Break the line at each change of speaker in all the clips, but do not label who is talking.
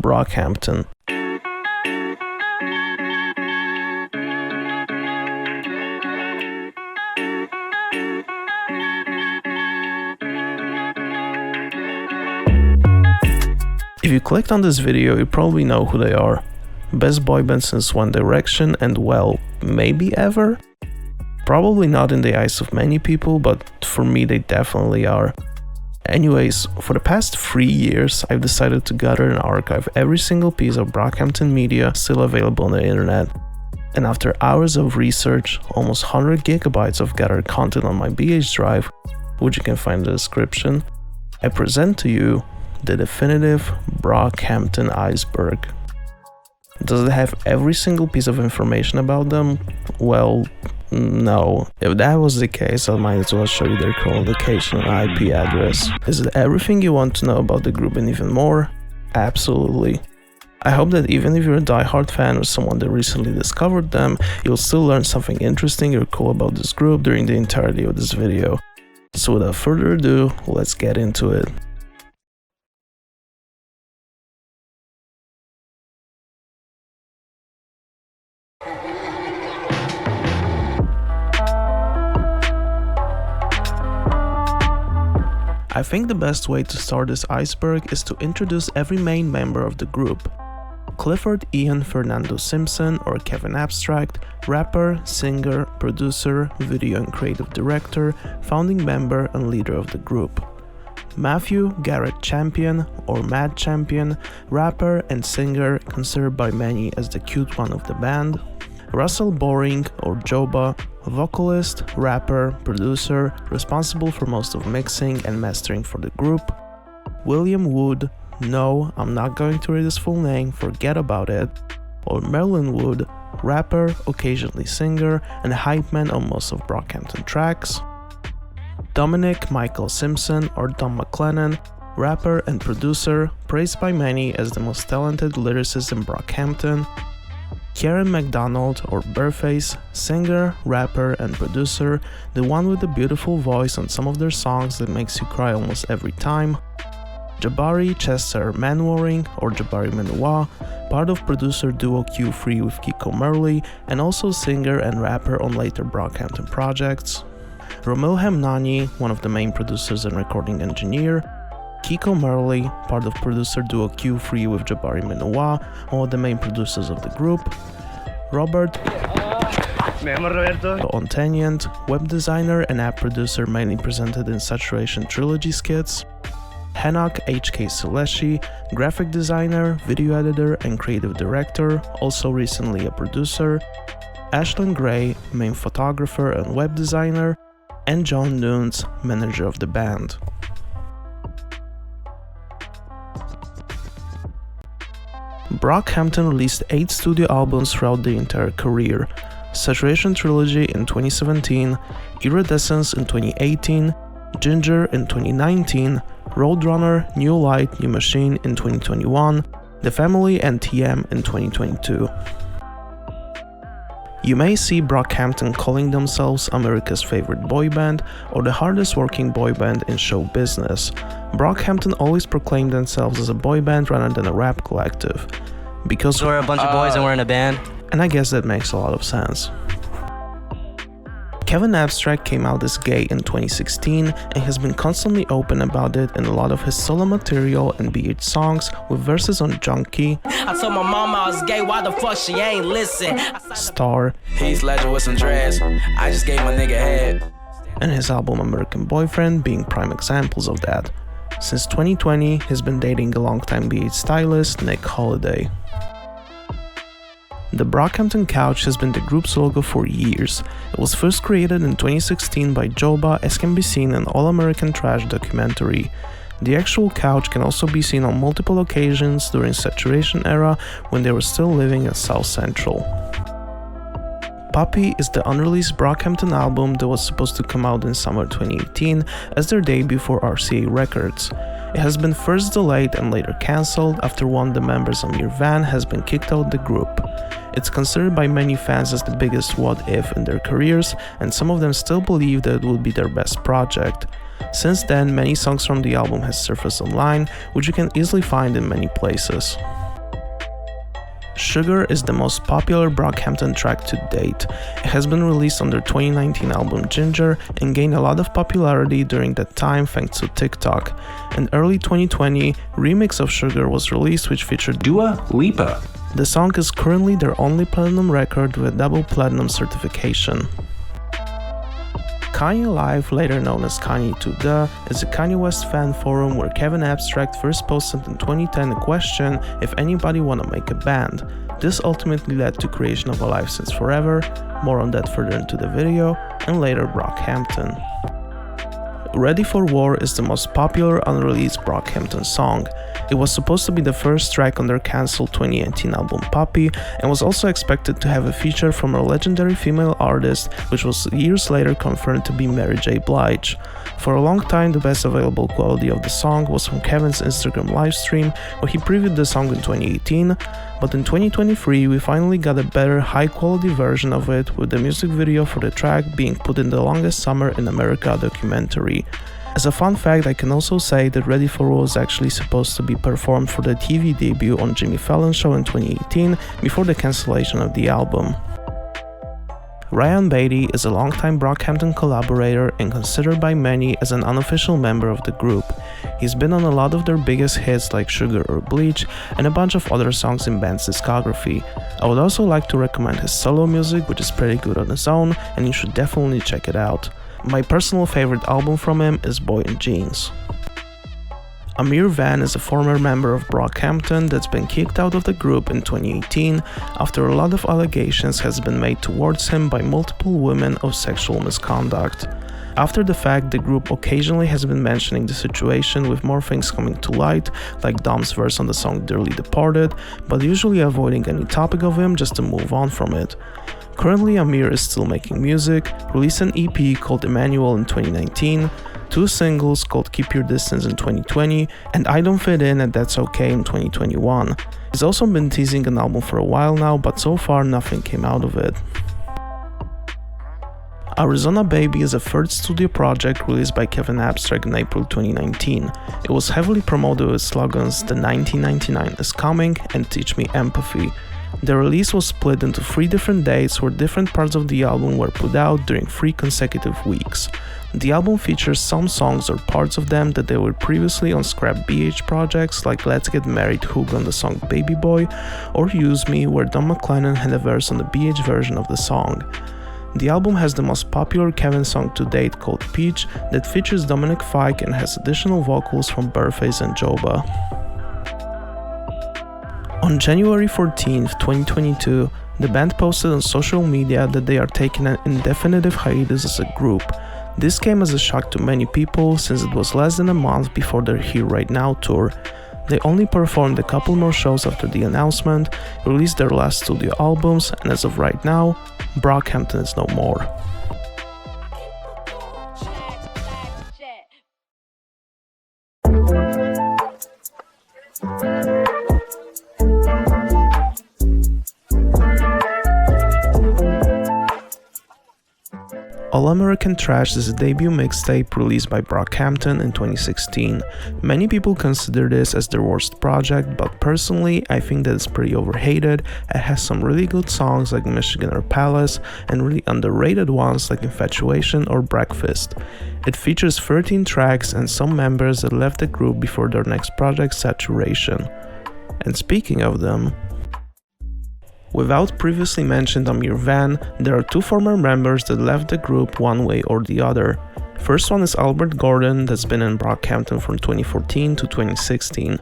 Brockhampton. If you clicked on this video, you probably know who they are. Best boy band since One Direction and, well, maybe ever? Probably not in the eyes of many people, but for me they definitely are. Anyways, for the past 3 years, I've decided to gather and archive every single piece of Brockhampton media still available on the internet. And after hours of research, almost 100 gigabytes of gathered content on my BH drive, which you can find in the description, I present to you the definitive Brockhampton Iceberg. Does it have every single piece of information about them? Well, no. If that was the case, I might as well show you their current location and IP address. Is it everything you want to know about the group and even more? Absolutely. I hope that even if you're a diehard fan or someone that recently discovered them, you'll still learn something interesting or cool about this group during the entirety of this video. So without further ado, let's get into it. I think the best way to start this iceberg is to introduce every main member of the group. Clifford Ian Fernando Simpson, or Kevin Abstract, rapper, singer, producer, video and creative director, founding member and leader of the group. Matthew Garrett Champion, or Matt Champion, rapper and singer, considered by many as the cute one of the band. Russell Boring, or Joba, vocalist, rapper, producer, responsible for most of mixing and mastering for the group. William Wood, no, I'm not going to read his full name, forget about it. Or Merlin Wood, rapper, occasionally singer, and hype man on most of Brockhampton tracks. Dominic Michael Simpson, or Dom McLennan, rapper and producer, praised by many as the most talented lyricist in Brockhampton. Kieran MacDonald, or Burface, singer, rapper and producer, the one with the beautiful voice on some of their songs that makes you cry almost every time. Jabari Chester Manwaring, or Jabari Manoa, part of producer duo Q3 with Kiko Merley, and also singer and rapper on later Brockhampton projects. Romil Hamnani, one of the main producers and recording engineer. Kiko Merley, part of producer duo Q3 with Jabari Manoa, one of the main producers of the group. Robert Onteniant, web designer and app producer mainly presented in Saturation Trilogy skits. Hanok HK Seleshi, graphic designer, video editor and creative director, also recently a producer. Ashlyn Gray, main photographer and web designer. And John Nunes, manager of the band. Brockhampton released 8 studio albums throughout the entire career: Saturation Trilogy in 2017, Iridescence in 2018, Ginger in 2019, Roadrunner, New Light, New Machine in 2021, The Family and TM in 2022. You may see Brockhampton calling themselves America's favorite boy band or the hardest working boy band in show business. Brockhampton always proclaimed themselves as a boy band rather than a rap collective. Because
we're a bunch of boys and we're in a band.
And I guess that makes a lot of sense. Kevin Abstract came out as gay in 2016 and has been constantly open about it in a lot of his solo material and BH songs, with verses on Junkie,
I told my mama I was gay, why the fuck she ain't listen?
Star,
He's Ledger with some dreads, I just gave my nigga head.
and his album American Boyfriend being prime examples of that. Since 2020, he's been dating a longtime BH stylist, Nick Holiday. The Brockhampton couch has been the group's logo for years. It was first created in 2016 by Joba, as can be seen in All American Trash documentary. The actual couch can also be seen on multiple occasions during Saturation era when they were still living in South Central. Puppy is the unreleased Brockhampton album that was supposed to come out in summer 2018 as their debut for RCA Records. It has been first delayed and later cancelled after one of the members, Amir Van, has been kicked out of the group. It's considered by many fans as the biggest what if in their careers, and some of them still believe that it will be their best project. Since then, many songs from the album has surfaced online, which you can easily find in many places. Sugar is the most popular Brockhampton track to date. It has been released on their 2019 album Ginger and gained a lot of popularity during that time thanks to TikTok. In early 2020, remix of Sugar was released which featured
Dua Lipa.
The song is currently their only platinum record with a double platinum certification. Kanye Live, later known as Kanye2The, is a Kanye West fan forum where Kevin Abstract first posted in 2010 a question if anybody wanna make a band. This ultimately led to creation of Alive Since Forever, more on that further into the video, and later Brockhampton. Ready for War is the most popular unreleased Brockhampton song. It was supposed to be the first track on their cancelled 2018 album Puppy and was also expected to have a feature from a legendary female artist, which was years later confirmed to be Mary J. Blige. For a long time, the best available quality of the song was from Kevin's Instagram livestream, where he previewed the song in 2018, but in 2023 we finally got a better high-quality version of it, with the music video for the track being put in the Longest Summer in America documentary. As a fun fact, I can also say that Ready for War was actually supposed to be performed for the TV debut on Jimmy Fallon's show in 2018, before the cancellation of the album. Ryan Beatty is a longtime Brockhampton collaborator and considered by many as an unofficial member of the group. He's been on a lot of their biggest hits like Sugar or Bleach and a bunch of other songs in band's discography. I would also like to recommend his solo music, which is pretty good on its own, and you should definitely check it out. My personal favorite album from him is Boy in Jeans. Amir Van is a former member of Brockhampton that's been kicked out of the group in 2018 after a lot of allegations has been made towards him by multiple women of sexual misconduct. After the fact, the group occasionally has been mentioning the situation, with more things coming to light, like Dom's verse on the song Dearly Departed, but usually avoiding any topic of him just to move on from it. Currently, Amir is still making music, released an EP called Emmanuel in 2019, 2 singles called Keep Your Distance in 2020 and I Don't Fit In and That's Okay in 2021. He's also been teasing an album for a while now, but so far nothing came out of it. Arizona Baby is a third studio project released by Kevin Abstract in April 2019. It was heavily promoted with slogans The 1999 is Coming and Teach Me Empathy. The release was split into 3 different dates where different parts of the album were put out during 3 consecutive weeks. The album features some songs or parts of them that they were previously on scrap BH projects like Let's Get Married Hook on the song Baby Boy or Use Me, where Don McLennan had a verse on the BH version of the song. The album has the most popular Kevin song to date called Peach that features Dominic Fike and has additional vocals from Burface and Joba. On January 14, 2022, the band posted on social media that they are taking an indefinite hiatus as a group. This came as a shock to many people since it was less than a month before their Here Right Now tour. They only performed a couple more shows after the announcement, released their last studio albums, and as of right now, Brockhampton is no more. All American Trash is a debut mixtape released by Brockhampton in 2016. Many people consider this as their worst project, but personally I think that it's pretty overhated. It has some really good songs like Michigan or Palace, and really underrated ones like Infatuation or Breakfast. It features 13 tracks and some members that left the group before their next project, Saturation. And speaking of them, without previously mentioned Amir Van, there are 2 former members that left the group one way or the other. First one is Albert Gordon, that's been in Brockhampton from 2014 to 2016.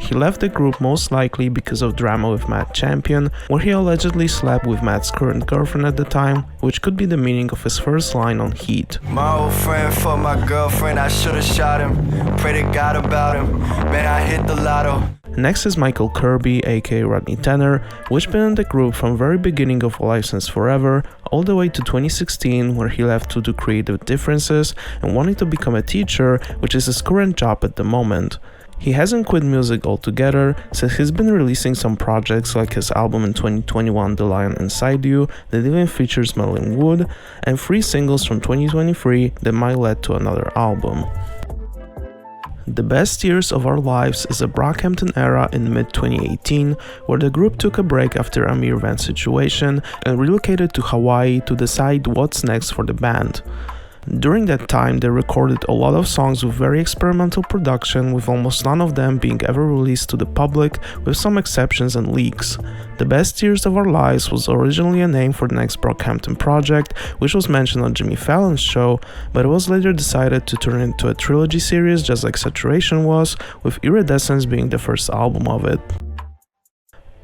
He left the group most likely because of drama with Matt Champion, where he allegedly slept with Matt's current girlfriend at the time, which could be the meaning of his first line on Heat.
My old friend for my girlfriend, I should've shot him. Pray to God about him, man, I hit the lotto.
Next is Michael Kirby, aka Rodney Tanner, which been in the group from very beginning of Alive Since Forever, all the way to 2016, where he left due to creative differences and wanting to become a teacher, which is his current job at the moment. He hasn't quit music altogether, since he's been releasing some projects like his album in 2021 The Lion Inside You that even features Melvin Wood, and 3 singles from 2023 that might lead to another album. The Best Years of Our Lives is a Brockhampton era in mid-2018 where the group took a break after Amir Van's situation and relocated to Hawaii to decide what's next for the band. During that time, they recorded a lot of songs with very experimental production, with almost none of them being ever released to the public, with some exceptions and leaks. The Best Years of Our Lives was originally a name for the next Brockhampton project, which was mentioned on Jimmy Fallon's show, but it was later decided to turn into a trilogy series just like Saturation was, with Iridescence being the first album of it.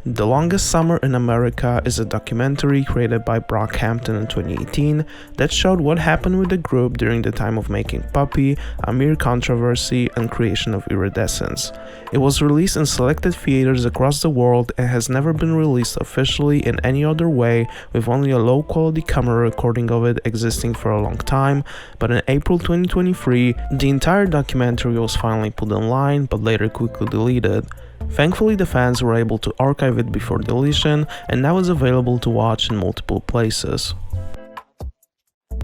The Longest Summer in America is a documentary created by Brockhampton in 2018 that showed what happened with the group during the time of making Puppy, Amir controversy, and creation of Iridescence. It was released in selected theaters across the world and has never been released officially in any other way, with only a low-quality camera recording of it existing for a long time, but in April 2023, the entire documentary was finally put online, but later quickly deleted. Thankfully, the fans were able to archive it before deletion, and now it's available to watch in multiple places.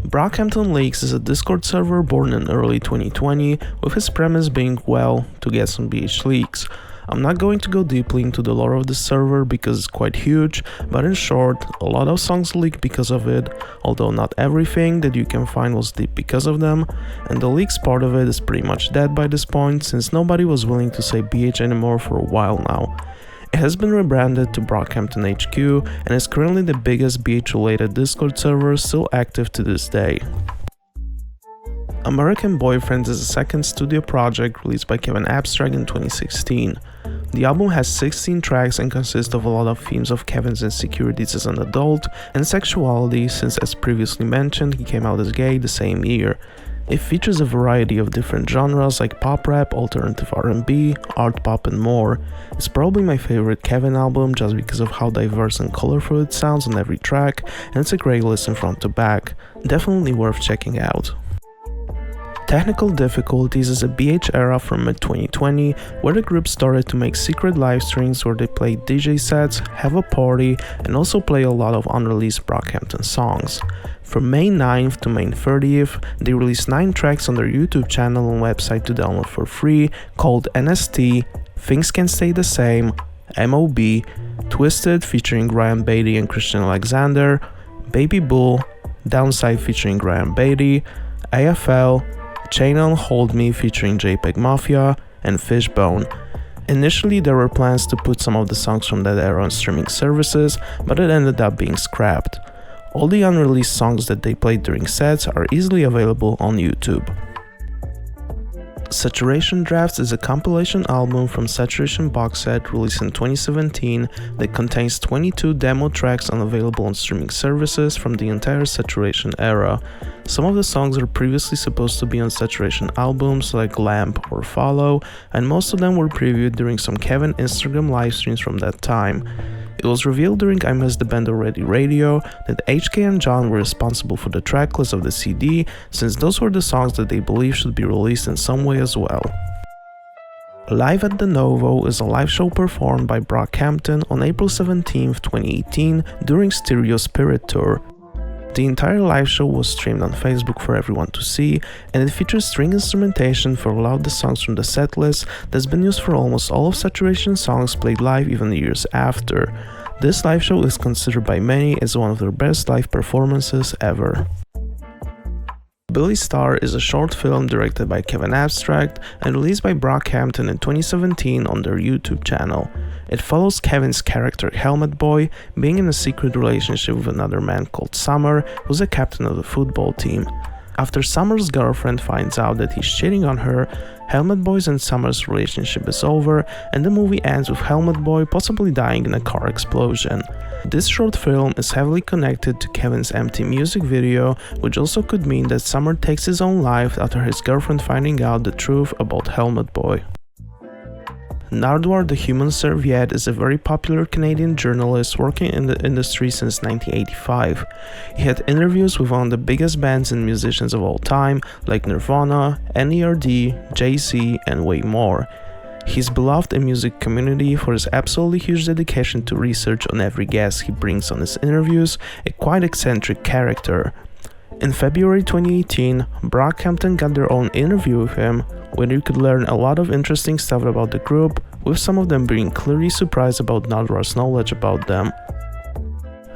Brockhampton Leaks is a Discord server born in early 2020, with its premise being, well, to get some BH leaks. I'm not going to go deeply into the lore of the server because it's quite huge, but in short, a lot of songs leaked because of it, although not everything that you can find was leaked because of them, and the leaks part of it is pretty much dead by this point since nobody was willing to say BH anymore for a while now. It has been rebranded to Brockhampton HQ and is currently the biggest BH related Discord server still active to this day. American Boyfriends is a second studio project released by Kevin Abstract in 2016. The album has 16 tracks and consists of a lot of themes of Kevin's insecurities as an adult and sexuality since, as previously mentioned, he came out as gay the same year. It features a variety of different genres like pop rap, alternative R&B, art pop and more. It's probably my favorite Kevin album just because of how diverse and colorful it sounds on every track, and it's a great listen front to back. Definitely worth checking out. Technical Difficulties is a BH era from mid-2020 where the group started to make secret live streams where they play DJ sets, have a party, and also play a lot of unreleased Brockhampton songs. From May 9th to May 30th, they released 9 tracks on their YouTube channel and website to download for free called NST, Things Can Stay the Same, MOB, Twisted featuring Ryan Beatty and Christian Alexander, Baby Bull, Downside featuring Ryan Beatty, AFL, Chain On Hold Me featuring JPEG Mafia, and Fishbone. Initially there were plans to put some of the songs from that era on streaming services, but it ended up being scrapped. All the unreleased songs that they played during sets are easily available on YouTube. Saturation Drafts is a compilation album from Saturation box set released in 2017 that contains 22 demo tracks unavailable on streaming services from the entire Saturation era. Some of the songs were previously supposed to be on Saturation albums like Lamp or Follow, and most of them were previewed during some Kevin Instagram livestreams from that time. It was revealed during I Miss the Band Already radio that HK and John were responsible for the tracklist of the CD, since those were the songs that they believe should be released in some way as well. Live at the Novo is a live show performed by Brockhampton on April 17, 2018 during Stereo Spirit Tour. The entire live show was streamed on Facebook for everyone to see, and it features string instrumentation for a lot of the songs from the setlist that's been used for almost all of Saturation songs played live even years after. This live show is considered by many as one of their best live performances ever. Billy Star is a short film directed by Kevin Abstract and released by Brockhampton in 2017 on their YouTube channel. It follows Kevin's character Helmet Boy being in a secret relationship with another man called Summer, who's a captain of the football team. After Summer's girlfriend finds out that he's cheating on her, Helmet Boy's and Summer's relationship is over, and the movie ends with Helmet Boy possibly dying in a car explosion. This short film is heavily connected to Kevin's empty music video, which also could mean that Summer takes his own life after his girlfriend finding out the truth about Helmet Boy. Nardwuar the Human Serviette is a very popular Canadian journalist working in the industry since 1985. He had interviews with one of the biggest bands and musicians of all time, like Nirvana, NERD, Jay-Z, and way more. He's beloved in music community for his absolutely huge dedication to research on every guest he brings on his interviews, a quite eccentric character. In February 2018, Brockhampton got their own interview with him, where you could learn a lot of interesting stuff about the group, with some of them being clearly surprised about Nadra's knowledge about them.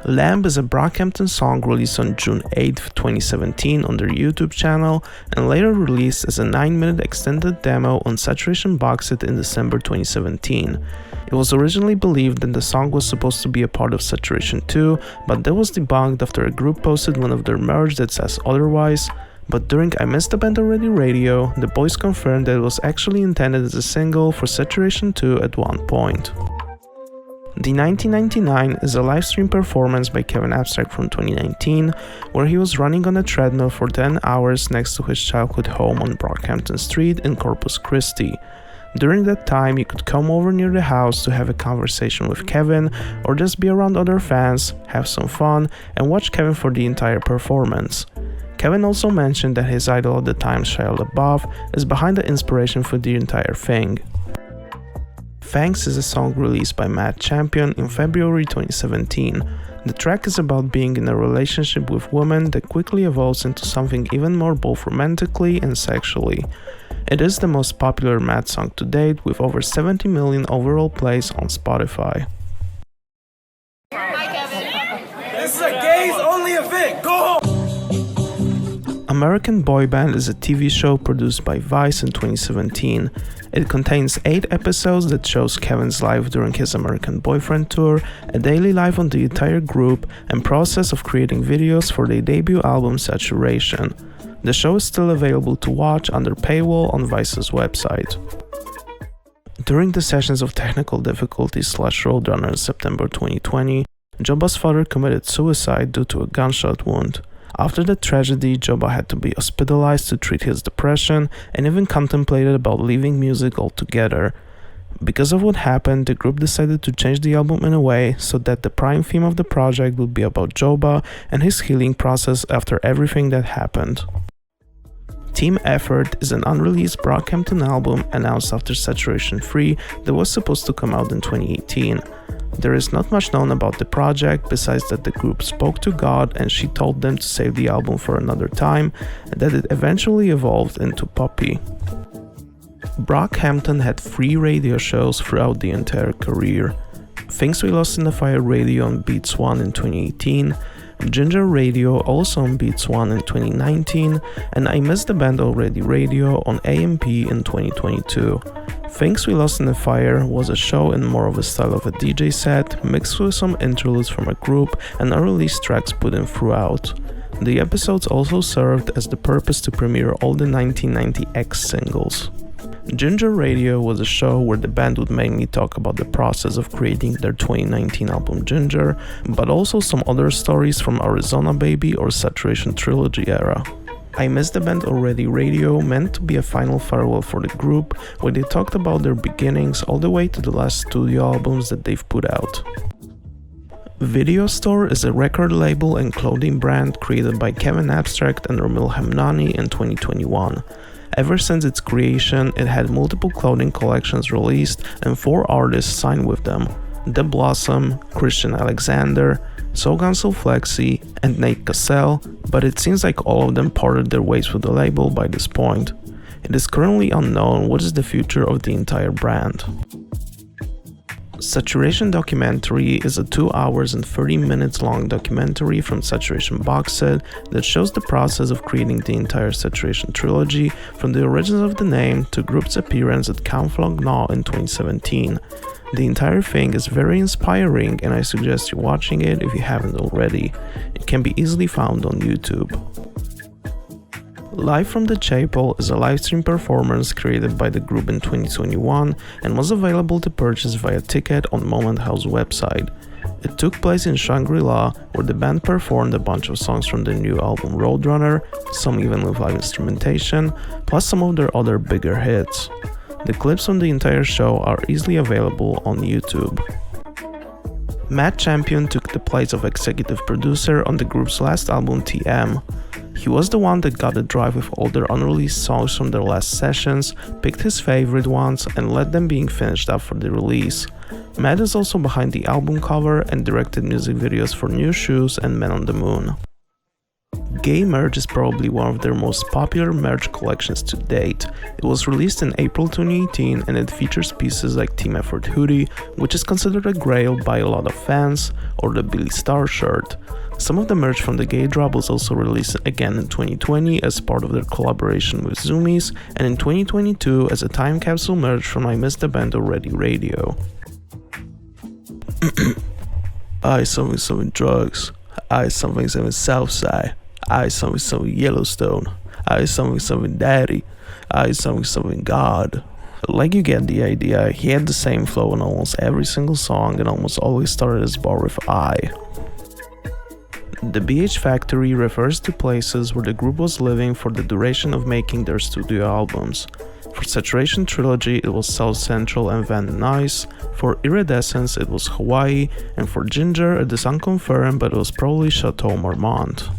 Lamb is a Brockhampton song released on June 8, 2017 on their YouTube channel and later released as a 9-minute extended demo on Saturation Box Set in December 2017. It was originally believed that the song was supposed to be a part of Saturation 2, but that was debunked after a group posted one of their merch that says otherwise. But during I Missed the Band Already radio, the boys confirmed that it was actually intended as a single for Saturation 2 at one point. The 1999 is a live stream performance by Kevin Abstract from 2019, where he was running on a treadmill for 10 hours next to his childhood home on Brockhampton Street in Corpus Christi. During that time, you could come over near the house to have a conversation with Kevin, or just be around other fans, have some fun, and watch Kevin for the entire performance. Kevin also mentioned that his idol at the time, Shia LaBeouf, is behind the inspiration for the entire thing. Thanks is a song released by Matt Champion in February 2017. The track is about being in a relationship with women that quickly evolves into something even more both romantically and sexually. It is the most popular Matt song to date, with over 70 million overall plays on Spotify.
Hi, Kevin.
This is a gays only event. Go home.
American Boyband is a TV show produced by Vice in 2017. It contains 8 episodes that shows Kevin's life during his American Boyfriend tour, a daily life on the entire group, and process of creating videos for their debut album Saturation. The show is still available to watch under paywall on Vice's website. During the sessions of technical difficulties /Roadrunner in September 2020, Joba's father committed suicide due to a gunshot wound. After the tragedy, Joba had to be hospitalized to treat his depression and even contemplated about leaving music altogether. Because of what happened, the group decided to change the album in a way so that the prime theme of the project would be about Joba and his healing process after everything that happened. Team Effort is an unreleased Brockhampton album announced after Saturation 3 that was supposed to come out in 2018. There is not much known about the project besides that the group spoke to God and she told them to save the album for another time, and that it eventually evolved into Puppy. Brockhampton had 3 radio shows throughout the entire career. Things We Lost in the Fire radio on Beats 1 in 2018, Ginger Radio also on Beats 1 in 2019, and I Missed the Band Already radio on AMP in 2022. Things We Lost in the Fire was a show in more of a style of a DJ set, mixed with some interludes from a group and unreleased tracks put in throughout. The episodes also served as the purpose to premiere all the 1990 X singles. Ginger Radio was a show where the band would mainly talk about the process of creating their 2019 album Ginger, but also some other stories from Arizona Baby or Saturation Trilogy era. I Missed the Band Already radio meant to be a final farewell for the group, where they talked about their beginnings all the way to the last studio albums that they've put out. Video Store is a record label and clothing brand created by Kevin Abstract and Romil Hamnani in 2021. Ever since its creation, it had multiple clothing collections released and 4 artists signed with them: The Blossom, Christian Alexander, Sogan Flexi, and Nate Cassell, but it seems like all of them parted their ways with the label by this point. It is currently unknown what is the future of the entire brand. Saturation Documentary is a 2 hours and 30 minutes long documentary from Saturation Box Set that shows the process of creating the entire Saturation trilogy, from the origins of the name to group's appearance at Camp Flog Gnaw in 2017. The entire thing is very inspiring and I suggest you watching it if you haven't already. It can be easily found on YouTube. Live from the Chapel is a livestream performance created by the group in 2021 and was available to purchase via ticket on Moment House website. It took place in Shangri-La, where the band performed a bunch of songs from their new album Roadrunner, some even with live instrumentation, plus some of their other bigger hits. The clips from the entire show are easily available on YouTube. Matt Champion took the place of executive producer on the group's last album TM. He was the one that got the drive with all their unreleased songs from their last sessions, picked his favorite ones, and let them being finished up for the release. Matt is also behind the album cover and directed music videos for New Shoes and Men on the Moon. Gay merch is probably one of their most popular merch collections to date. It was released in April 2018 and it features pieces like Team Effort hoodie, which is considered a grail by a lot of fans, or the Billy Star shirt. Some of the merch from the Gay drop was also released again in 2020 as part of their collaboration with Zoomies, and in 2022 as a time capsule merch from I Miss the Band Already radio. I something drugs. I something Southside. I something Yellowstone. I something Daddy. I something God. Like, you get the idea. He had the same flow in almost every single song and almost always started his bar with I. The BH Factory refers to places where the group was living for the duration of making their studio albums. For Saturation Trilogy, it was South Central and Van Nuys. For Iridescence, it was Hawaii, and for Ginger, it is unconfirmed, but it was probably Chateau Marmont.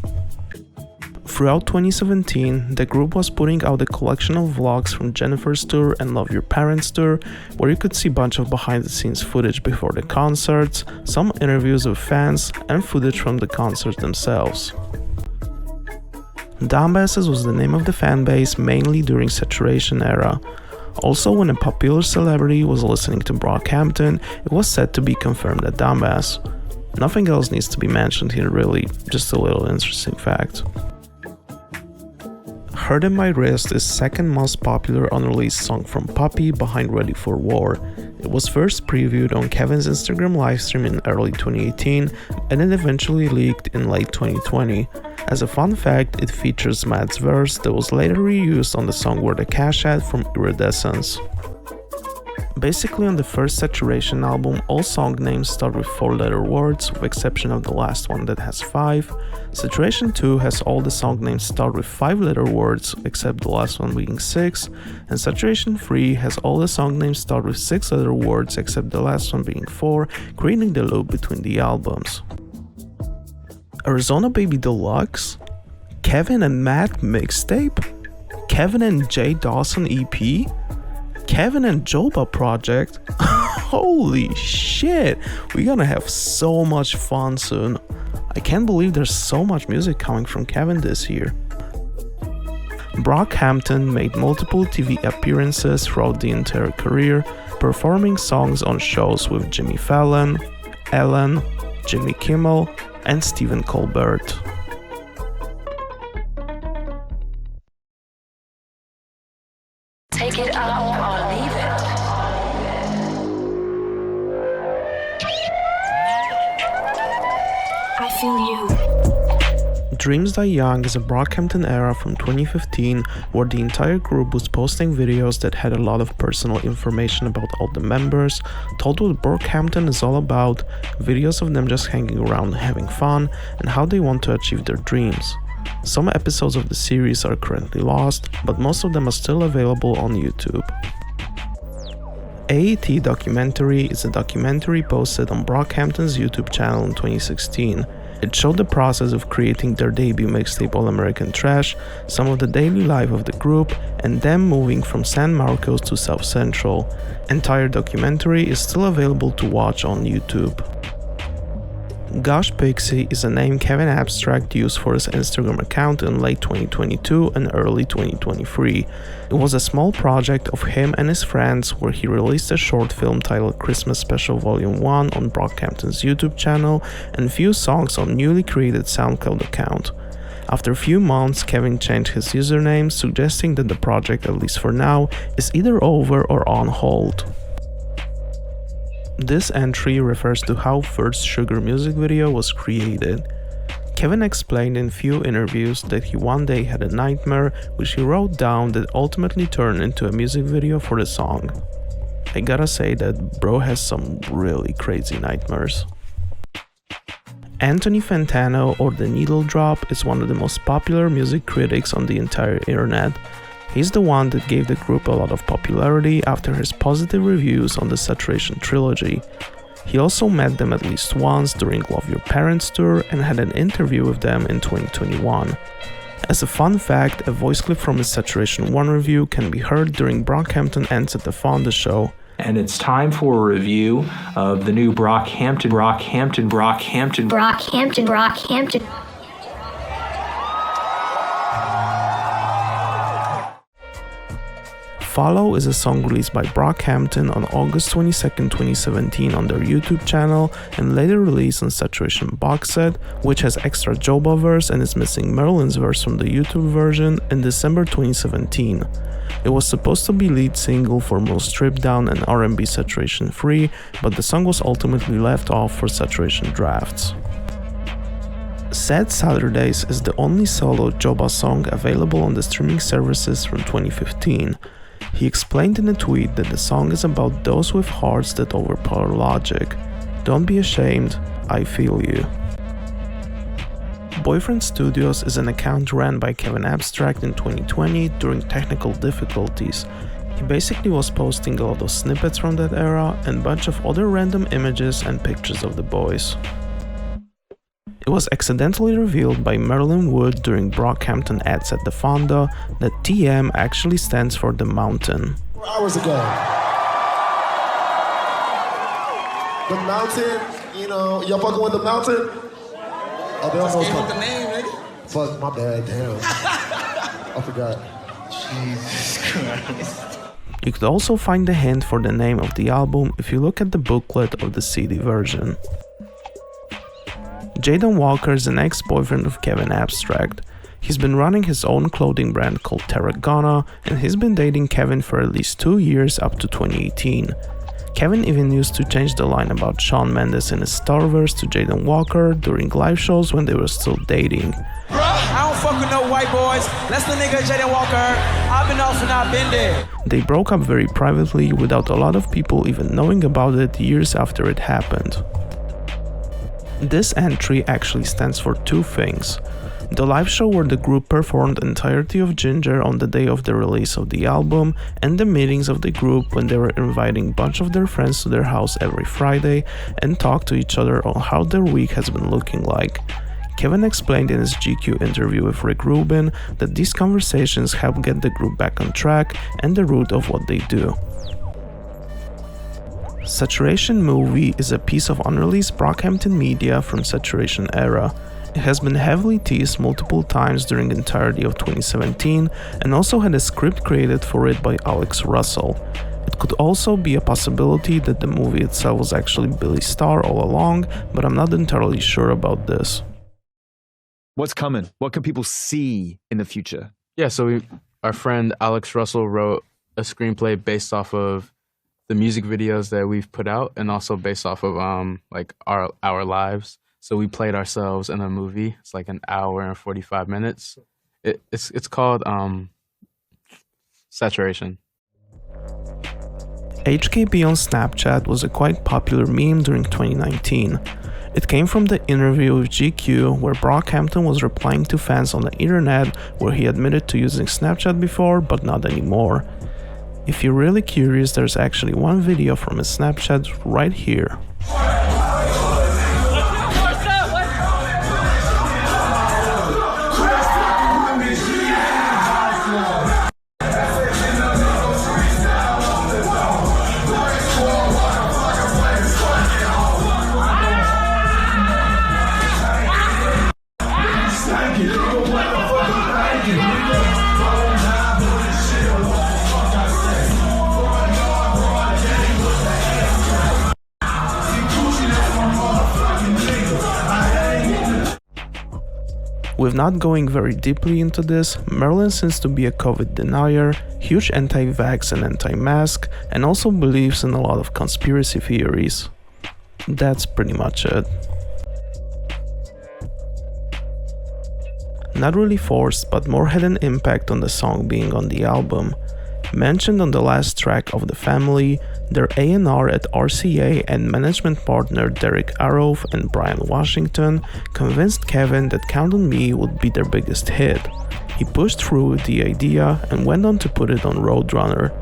Throughout 2017, the group was putting out a collection of vlogs from Jennifer's tour and Love Your Parents tour, where you could see a bunch of behind-the-scenes footage before the concerts, some interviews with fans, and footage from the concerts themselves. Dumbasses was the name of the fanbase mainly during Saturation era. Also, when a popular celebrity was listening to Brockhampton, it was said to be confirmed at Dumbass. Nothing else needs to be mentioned here really, just a little interesting fact. Hurt in My Wrist is second most popular unreleased song from Puppy behind Ready for War. It was first previewed on Kevin's Instagram livestream in early 2018 and then eventually leaked in late 2020. As a fun fact, it features Matt's verse that was later reused on the song Where the Cash At from Iridescence. Basically, on the first Saturation album, all song names start with 4-letter words, with exception of the last one that has 5. Saturation 2 has all the song names start with 5-letter words, except the last one being 6, and Saturation 3 has all the song names start with 6-letter words, except the last one being 4, creating the loop between the albums. Arizona Baby Deluxe? Kevin and Matt mixtape? Kevin and Jay Dawson EP? Kevin and Joba project? Holy shit, we're gonna have so much fun soon. I can't believe there's so much music coming from Kevin this year. Brockhampton made multiple TV appearances throughout the entire career, performing songs on shows with Jimmy Fallon, Ellen, Jimmy Kimmel, and Stephen Colbert.
Take it out or leave it. I feel you.
Dreams Die Young is a Brockhampton era from 2015 where the entire group was posting videos that had a lot of personal information about all the members, told what Brockhampton is all about, videos of them just hanging around having fun, and how they want to achieve their dreams. Some episodes of the series are currently lost, but most of them are still available on YouTube. AET Documentary is a documentary posted on Brockhampton's YouTube channel in 2016. It showed the process of creating their debut mixtape All American Trash, some of the daily life of the group, and them moving from San Marcos to South Central. Entire documentary is still available to watch on YouTube. Gosh Pixie is a name Kevin Abstract used for his Instagram account in late 2022 and early 2023. It was a small project of him and his friends where he released a short film titled Christmas Special Volume 1 on Brockhampton's YouTube channel and few songs on newly created SoundCloud account. After a few months, Kevin changed his username, suggesting that the project, at least for now, is either over or on hold. This entry refers to how First Sugar music video was created. Kevin explained in few interviews that he one day had a nightmare which he wrote down that ultimately turned into a music video for the song. I gotta say that bro has some really crazy nightmares. Anthony Fantano, or The Needle Drop, is one of the most popular music critics on the entire internet. He's the one that gave the group a lot of popularity after his positive reviews on the Saturation Trilogy. He also met them at least once during Love Your Parents tour and had an interview with them in 2021. As a fun fact, a voice clip from his Saturation 1 review can be heard during Brockhampton Ends at the Fonda show.
And it's time for a review of the new Brockhampton.
Follow is a song released by Brockhampton on August 22, 2017 on their YouTube channel and later released on Saturation box set, which has extra Joba verse and is missing Marilyn's verse from the YouTube version in December 2017. It was supposed to be lead single for most stripped down and R&B Saturation free, but the song was ultimately left off for Saturation drafts. Sad Saturdays is the only solo Joba song available on the streaming services from 2015. He explained in a tweet that the song is about those with hearts that overpower logic. Don't be ashamed, I feel you. Boyfriend Studios is an account ran by Kevin Abstract in 2020 during technical difficulties. He basically was posting a lot of snippets from that era and a bunch of other random images and pictures of the boys. It was accidentally revealed by Marilyn Wood during Brockhampton ads at the Fonda that TM actually stands for The Mountain.
4 hours ago. The Mountain, you know, y'all fucking with The Mountain? Oh, they almost come.
The name, nigga.
Fuck, my bad, damn. I forgot.
Jesus Christ.
You could also find the hint for the name of the album if you look at the booklet of the CD version. Jaden Walker is an ex-boyfriend of Kevin Abstract. He's been running his own clothing brand called Tarragona, and he's been dating Kevin for at least 2 years up to 2018. Kevin even used to change the line about Shawn Mendes in his Starverse to Jaden Walker during live shows when they were still dating.
Bro, I don't fuck with no white boys. That's the nigga Jaden Walker. I've been off and I've been there.
They broke up very privately without a lot of people even knowing about it years after it happened. This entry actually stands for two things. The live show where the group performed entirety of Ginger on the day of the release of the album, and the meetings of the group when they were inviting a bunch of their friends to their house every Friday and talk to each other on how their week has been looking like. Kevin explained in his GQ interview with Rick Rubin that these conversations help get the group back on track and the root of what they do. Saturation Movie is a piece of unreleased Brockhampton media from Saturation era. It has been heavily teased multiple times during the entirety of 2017 and also had a script created for it by Alex Russell. It could also be a possibility that the movie itself was actually Billy's star all along, but I'm not entirely sure about this.
What's coming? What can people see in the future?
Yeah, so our friend Alex Russell wrote a screenplay based off of the music videos that we've put out and also based off of like our lives. So we played ourselves in a movie. It's like an hour and 45 minutes. It's called Saturation.
HKB on Snapchat was a quite popular meme during 2019. It came from the interview with GQ where Brockhampton was replying to fans on the internet where he admitted to using Snapchat before but not anymore. If you're really curious, there's actually one video from his Snapchat right here. With not going very deeply into this, Marilyn seems to be a COVID denier, huge anti-vax and anti-mask, and also believes in a lot of conspiracy theories. That's pretty much it. Not really forced, but more had an impact on the song being on the album. Mentioned on the last track of The Family, their A&R at RCA and management partner Derek Arrow and Brian Washington convinced Kevin that Count on Me would be their biggest hit. He pushed through with the idea and went on to put it on Roadrunner.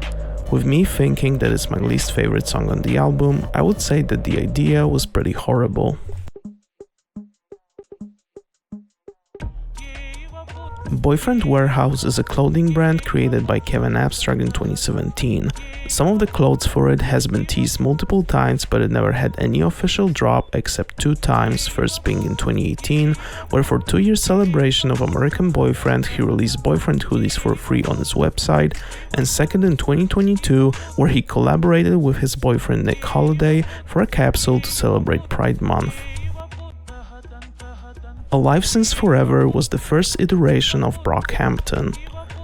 With me thinking that it's my least favorite song on the album, I would say that the idea was pretty horrible. Boyfriend Warehouse is a clothing brand created by Kevin Abstract in 2017. Some of the clothes for it has been teased multiple times, but it never had any official drop except 2 times, first being in 2018, where for 2-year celebration of American Boyfriend, he released Boyfriend hoodies for free on his website, and second in 2022, where he collaborated with his boyfriend Nick Holiday for a capsule to celebrate Pride Month. Alive Since Forever was the first iteration of Brockhampton.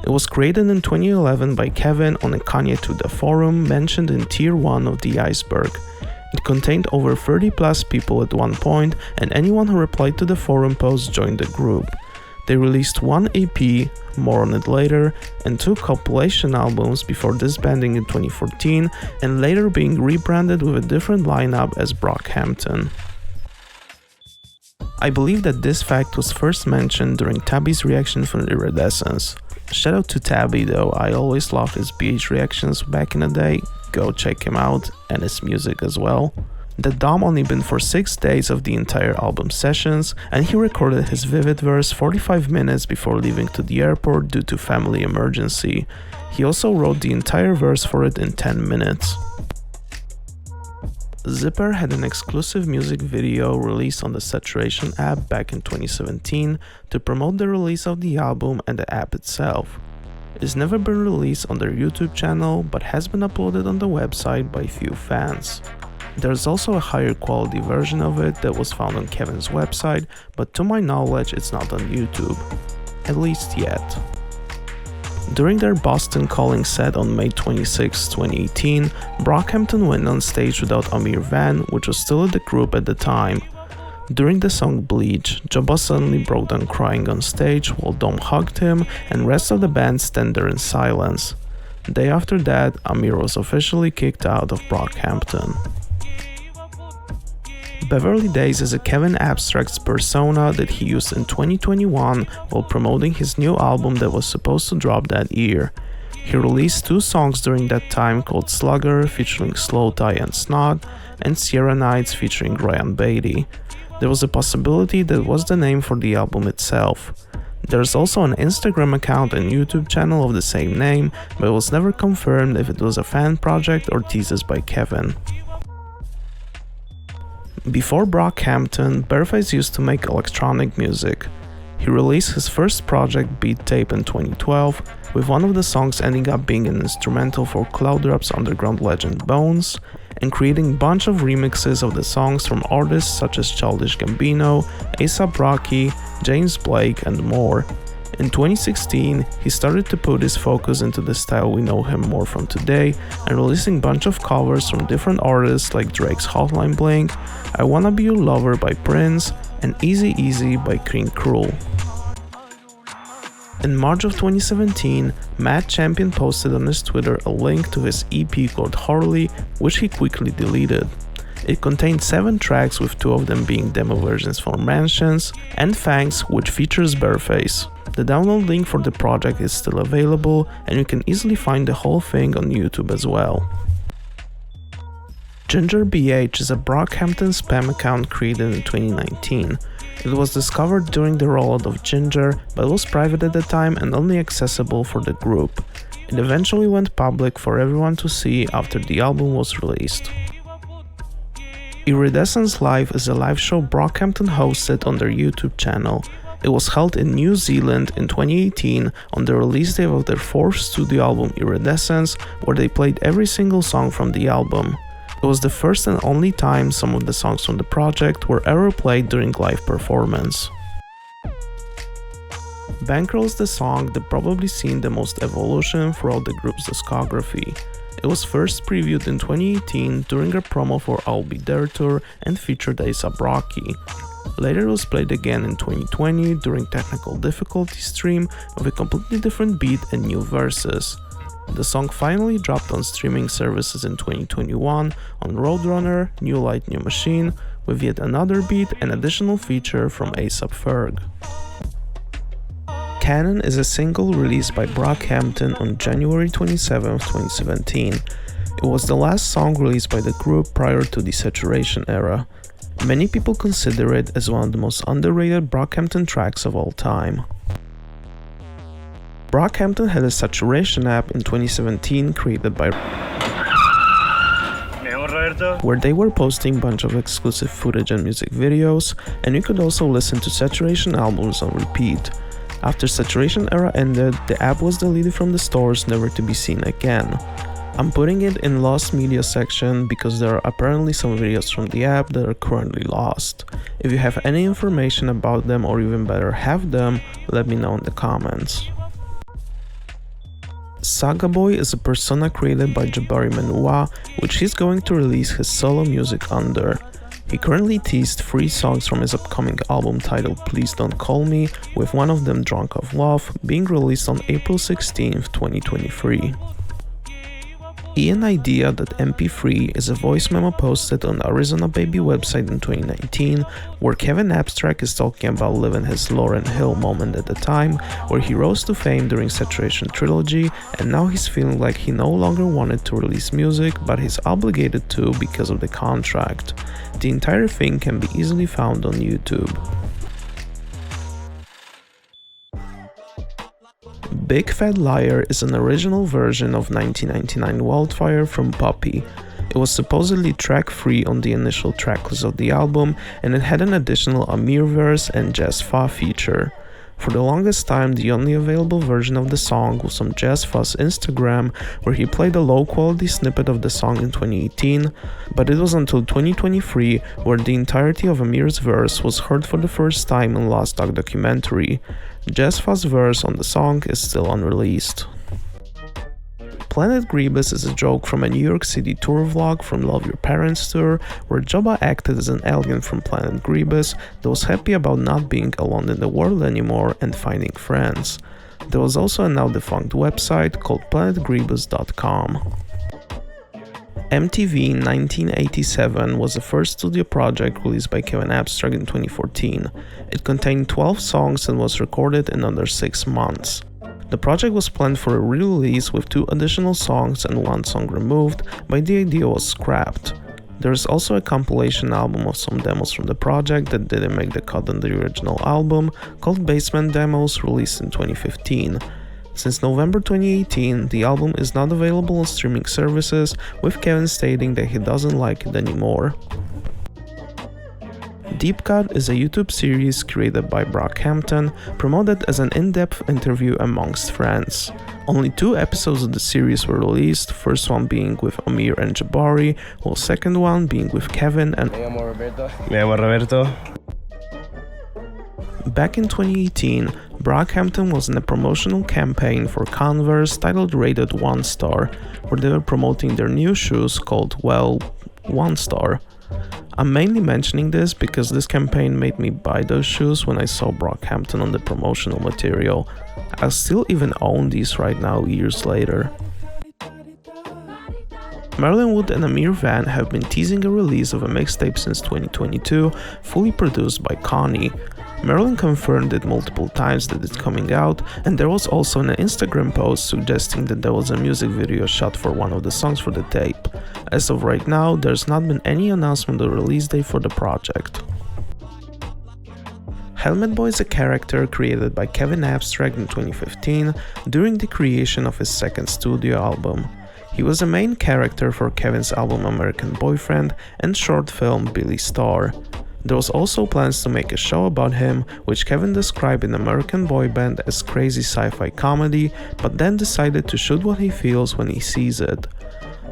It was created in 2011 by Kevin on a Kanye to the forum mentioned in Tier 1 of the Iceberg. It contained over 30 plus people at one point, and anyone who replied to the forum post joined the group. They released 1 EP, more on it later, and 2 compilation albums before disbanding in 2014 and later being rebranded with a different lineup as Brockhampton. I believe that this fact was first mentioned during Tabby's reaction from Iridescence. Shout out to Tabby though, I always loved his BH reactions back in the day, go check him out, and his music as well. The Dom only been for 6 days of the entire album sessions, and he recorded his Vivid verse 45 minutes before leaving to the airport due to family emergency. He also wrote the entire verse for it in 10 minutes. Zipper had an exclusive music video released on the Saturation app back in 2017 to promote the release of the album and the app itself. It has never been released on their YouTube channel, but has been uploaded on the website by few fans. There's also a higher quality version of it that was found on Kevin's website, but to my knowledge it's not on YouTube. At least yet. During their Boston Calling set on May 26, 2018, Brockhampton went on stage without Amir Van, which was still at the group at the time. During the song Bleach, Jabba suddenly broke down crying on stage while Dom hugged him and rest of the band stand there in silence. The day after that, Amir was officially kicked out of Brockhampton. Beverly Days is a Kevin Abstract's persona that he used in 2021 while promoting his new album that was supposed to drop that year. He released 2 songs during that time called Slugger featuring Slow Tie and Snot and Sierra Nights featuring Ryan Beatty. There was a possibility that was the name for the album itself. There's also an Instagram account and YouTube channel of the same name, but it was never confirmed if it was a fan project or teases by Kevin. Before Brockhampton, Bearface used to make electronic music. He released his first project, Beat Tape, in 2012, with one of the songs ending up being an instrumental for Cloud Rap's underground legend Bones, and creating a bunch of remixes of the songs from artists such as Childish Gambino, A$AP Rocky, James Blake, and more. In 2016, he started to put his focus into the style we know him more from today, and releasing a bunch of covers from different artists like Drake's Hotline Bling, I Wanna Be Your Lover by Prince, and Easy Easy by King Cruel. In March of 2017, Matt Champion posted on his Twitter a link to his EP called Harley, which he quickly deleted. It contained 7 tracks, with 2 of them being demo versions for Mansions, and Fangs, which features Bearface. The download link for the project is still available, and you can easily find the whole thing on YouTube as well. Ginger BH is a Brockhampton spam account created in 2019. It was discovered during the rollout of Ginger, but was private at the time and only accessible for the group. It eventually went public for everyone to see after the album was released. Iridescence Live is a live show Brockhampton hosted on their YouTube channel. It was held in New Zealand in 2018 on the release day of their 4th studio album Iridescence, where they played every single song from the album. It was the first and only time some of the songs from the project were ever played during live performance. Bankroll is the song that probably seen the most evolution throughout the group's discography. It was first previewed in 2018 during a promo for I'll Be There tour and featured A$AP Rocky. Later it was played again in 2020 during Technical Difficulty stream with a completely different beat and new verses. The song finally dropped on streaming services in 2021 on Roadrunner, New Light New Machine, with yet another beat and additional feature from A$AP Ferg. Cannon is a single released by Brockhampton on January 27, 2017. It was the last song released by the group prior to the Saturation era. Many people consider it as one of the most underrated Brockhampton tracks of all time. Brockhampton had a saturation app in 2017 created by where they were posting a bunch of exclusive footage and music videos, and you could also listen to saturation albums on repeat. After saturation era ended, the app was deleted from the stores, never to be seen again. I'm putting it in lost media section because there are apparently some videos from the app that are currently lost. If you have any information about them, or even better have them, let me know in the comments. Saga Boy is a persona created by Jabari Menua, which he's going to release his solo music under. He currently teased 3 songs from his upcoming album titled Please Don't Call Me, with one of them, Drunk of Love, being released on April 16th, 2023. Ian.Idea.mp3 is a voice memo posted on the Arizona Baby website in 2019, where Kevin Abstract is talking about living his Lauryn Hill moment at the time, where he rose to fame during Saturation Trilogy, and now he's feeling like he no longer wanted to release music, but he's obligated to because of the contract. The entire thing can be easily found on YouTube. Big Fat Liar is an original version of 1999 Wildfire from Puppy. It was supposedly track 3 on the initial tracklist of the album, and it had an additional Amir verse and Jazz Fa feature. For the longest time, the only available version of the song was on Jazz Fa's Instagram, where he played a low-quality snippet of the song in 2018, but it was until 2023 where the entirety of Amir's verse was heard for the first time in Last Dog documentary. Jazz Fa's verse on the song is still unreleased. Planet Grievous is a joke from a New York City tour vlog from Love Your Parents tour, where Jabba acted as an alien from Planet Grievous that was happy about not being alone in the world anymore and finding friends. There was also a now defunct website called planetgrievous.com. MTV 1987 was the first studio project released by Kevin Abstract in 2014. It contained 12 songs and was recorded in under 6 months. The project was planned for a re-release with 2 additional songs and 1 song removed, but the idea was scrapped. There is also a compilation album of some demos from the project that didn't make the cut on the original album, called Basement Demos, released in 2015. Since November 2018, the album is not available on streaming services, with Kevin stating that he doesn't like it anymore. Deep Cut is a YouTube series created by Brockhampton, promoted as an in-depth interview amongst friends. Only 2 episodes of the series were released, first one being with Amir and Jabari, while second one being with Kevin and
Me llamo Roberto.
Back in 2018, Brockhampton was in a promotional campaign for Converse titled Rated 1 Star, where they were promoting their new shoes called, well, 1 Star. I'm mainly mentioning this because this campaign made me buy those shoes when I saw Brockhampton on the promotional material. I still even own these right now, years later. Marilyn Wood and Amir Van have been teasing a release of a mixtape since 2022, fully produced by Connie. Marilyn confirmed it multiple times that it's coming out, and there was also an Instagram post suggesting that there was a music video shot for one of the songs for the tape. As of right now, there's not been any announcement of the release date for the project. Helmet Boy is a character created by Kevin Abstract in 2015 during the creation of his second studio album. He was a main character for Kevin's album American Boyfriend and short film Billy Star. There was also plans to make a show about him, which Kevin described in American Boyband as crazy sci-fi comedy, but then decided to shoot what he feels when he sees it.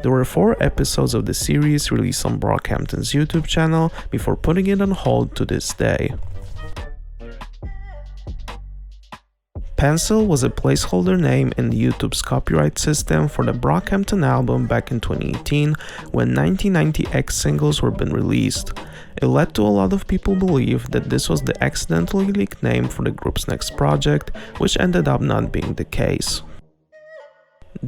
There were 4 episodes of the series released on Brockhampton's YouTube channel before putting it on hold to this day. Pencil was a placeholder name in YouTube's copyright system for the Brockhampton album back in 2018 when 1990X singles were being released. It led to a lot of people believe that this was the accidentally leaked name for the group's next project, which ended up not being the case.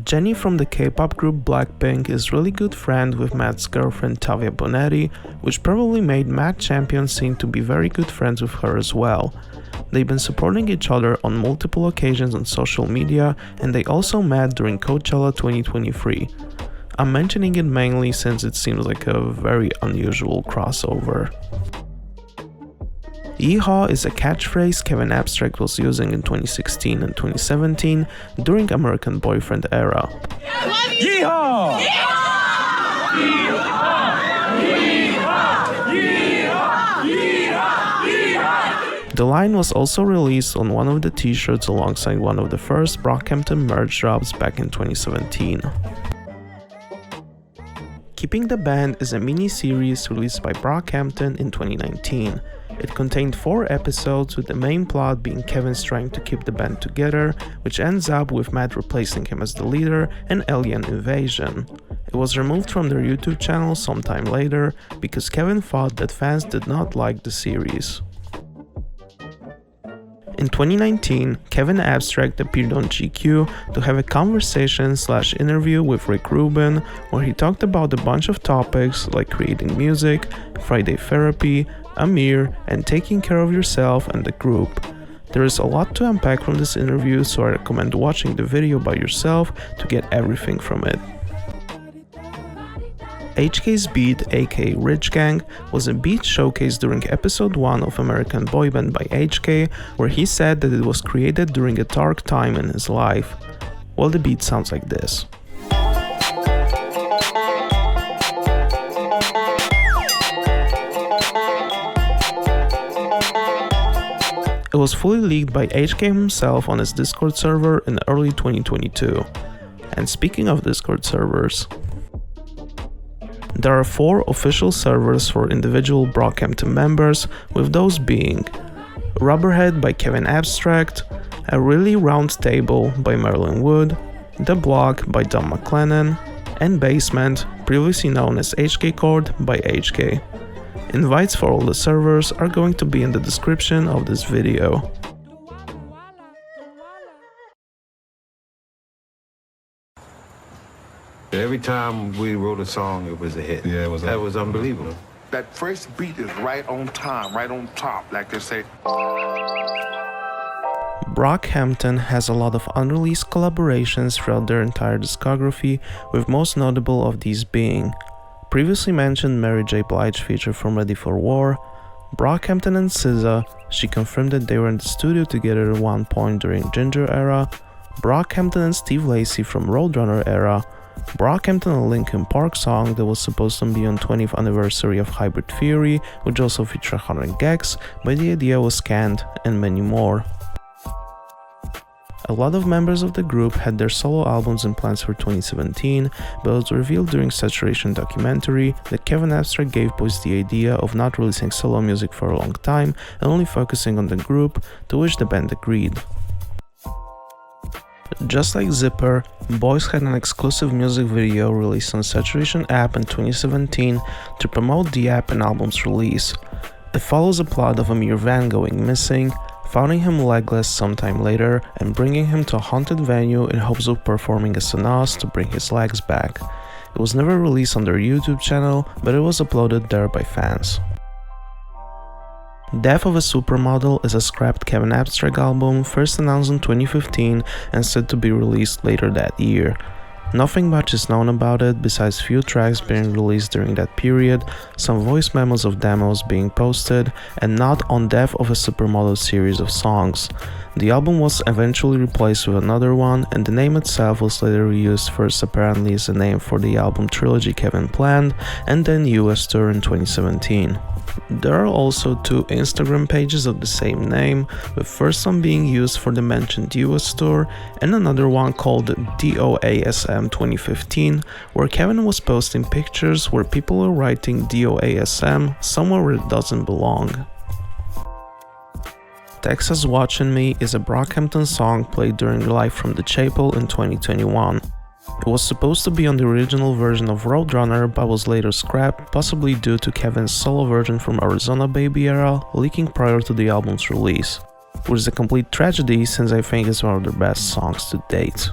Jennie from the K-pop group Blackpink is really good friend with Matt's girlfriend Tavia Bonetti, which probably made Matt Champion seem to be very good friends with her as well. They've been supporting each other on multiple occasions on social media, and they also met during Coachella 2023. I'm mentioning it mainly since it seems like a very unusual crossover. Yeehaw is a catchphrase Kevin Abstract was using in 2016 and 2017 during American Boyfriend era.
Yeehaw!
The line was also released on one of the t-shirts alongside one of the first Brockhampton merch drops back in 2017. Keeping the Band is a mini-series released by Brockhampton in 2019. It contained 4 episodes, with the main plot being Kevin's trying to keep the band together, which ends up with Matt replacing him as the leader and alien invasion. It was removed from their YouTube channel sometime later because Kevin thought that fans did not like the series. In 2019, Kevin Abstract appeared on GQ to have a conversation/interview with Rick Rubin, where he talked about a bunch of topics like creating music, Friday therapy, Amir, and taking care of yourself and the group. There is a lot to unpack from this interview, so I recommend watching the video by yourself to get everything from it. HK's beat, aka Rich Gang, was a beat showcased during episode 1 of American Boyband by HK, where he said that it was created during a dark time in his life. Well, the beat sounds like this. It was fully leaked by HK himself on his Discord server in early 2022. And speaking of Discord servers, there are 4 official servers for individual Brockhampton members, with those being Rubberhead by Kevin Abstract, A Really Round Table by Marilyn Wood, The Block by Don McLennan, and Basement, previously known as HK Chord, by HK. Invites for all the servers are going to be in the description of this video.
Every time we wrote a song, it was a hit.
Yeah, it was.
That was unbelievable.
That first beat is right on time, right on top, like they say.
Brockhampton has a lot of unreleased collaborations throughout their entire discography, with most notable of these being previously mentioned Mary J. Blige feature from Ready for War, Brockhampton and SZA, she confirmed that they were in the studio together at one point during Ginger era, Brockhampton and Steve Lacy from Roadrunner era, Brockhampton and Linkin Park song that was supposed to be on 20th anniversary of Hybrid Theory, which also featured 100 gags, but the idea was canned, and many more. A lot of members of the group had their solo albums in plans for 2017, but it was revealed during Saturation documentary that Kevin Abstract gave boys the idea of not releasing solo music for a long time and only focusing on the group, to which the band agreed. Just like Zipper, Boys had an exclusive music video released on Saturation app in 2017 to promote the app and album's release. It follows a plot of Amir Van going missing, finding him legless sometime later, and bringing him to a haunted venue in hopes of performing a seance to bring his legs back. It was never released on their YouTube channel, but it was uploaded there by fans. Death of a Supermodel is a scrapped Kevin Abstract album, first announced in 2015 and said to be released later that year. Nothing much is known about it besides few tracks being released during that period, some voice memos of demos being posted, and not on Death of a Supermodel series of songs. The album was eventually replaced with another one, and the name itself was later reused first apparently as a name for the album trilogy Kevin planned, and then US tour in 2017. There are also 2 Instagram pages of the same name, with first one being used for the mentioned US tour and another one called DOASM 2015, where Kevin was posting pictures where people are writing DOASM somewhere where it doesn't belong. Texas Watchin' Me is a Brockhampton song played during Live from the Chapel in 2021. It was supposed to be on the original version of Roadrunner, but was later scrapped, possibly due to Kevin's solo version from Arizona Baby era leaking prior to the album's release, which is a complete tragedy since I think it's one of their best songs to date.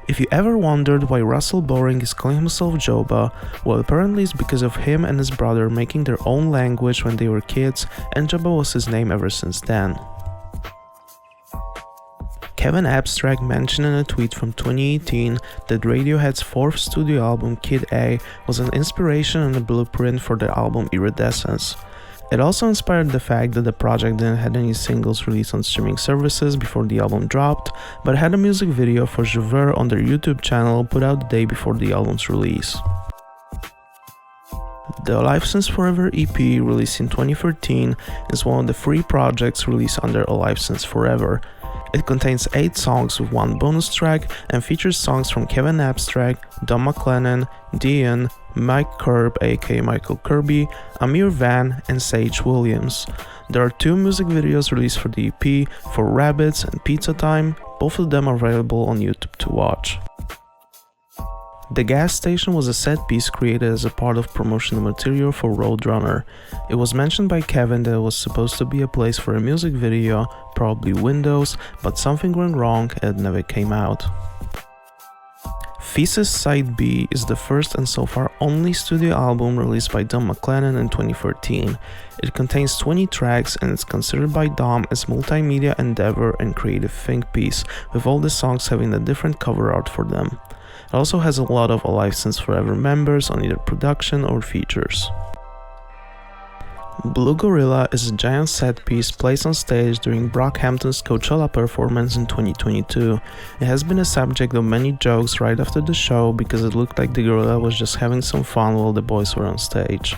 If you ever wondered why Russell Boring is calling himself Joba, well, apparently it's because of him and his brother making their own language when they were kids, and Joba was his name ever since then. Kevin Abstract mentioned in a tweet from 2018 that Radiohead's 4th studio album Kid A was an inspiration and a blueprint for the album Iridescence. It also inspired the fact that the project didn't have any singles released on streaming services before the album dropped, but had a music video for Je Veux on their YouTube channel put out the day before the album's release. The Alive Since Forever EP, released in 2013, is one of the 3 projects released under Alive Since Forever. It contains 8 songs with 1 bonus track and features songs from Kevin Abstract, Don McLennan, Dion, Mike Curb aka Michael Kirby, Amir Van, and Sage Williams. There are 2 music videos released for the EP for Rabbits and Pizza Time, both of them are available on YouTube to watch. The gas station was a set piece created as a part of promotional material for Roadrunner. It was mentioned by Kevin that it was supposed to be a place for a music video, probably Windows, but something went wrong and it never came out. Thesis Side B is the first and so far only studio album released by Don McLennan in 2013. It contains 20 tracks and is considered by Dom as multimedia endeavor and creative think piece, with all the songs having a different cover art for them. It also has a lot of Alive Since Forever members on either production or features. Blue Gorilla is a giant set piece placed on stage during Brockhampton's Coachella performance in 2022. It has been a subject of many jokes right after the show because it looked like the gorilla was just having some fun while the boys were on stage.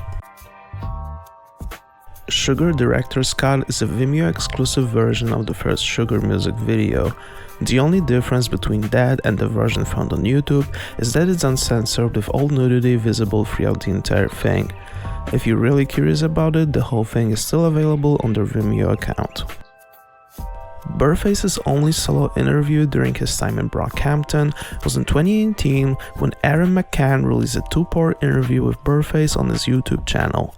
Sugar Director's Cut is a Vimeo exclusive version of the first Sugar music video. The only difference between that and the version found on YouTube is that it's uncensored with all nudity visible throughout the entire thing. If you're really curious about it, the whole thing is still available on their Vimeo account. Burface's only solo interview during his time in Brockhampton was in 2018 when Aaron McCann released a 2-part interview with Burface on his YouTube channel.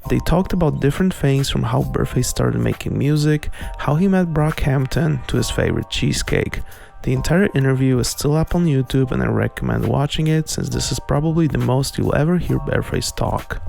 They talked about different things from how Burface started making music, how he met Brockhampton, to his favorite cheesecake. The entire interview is still up on YouTube and I recommend watching it since this is probably the most you'll ever hear Burface talk.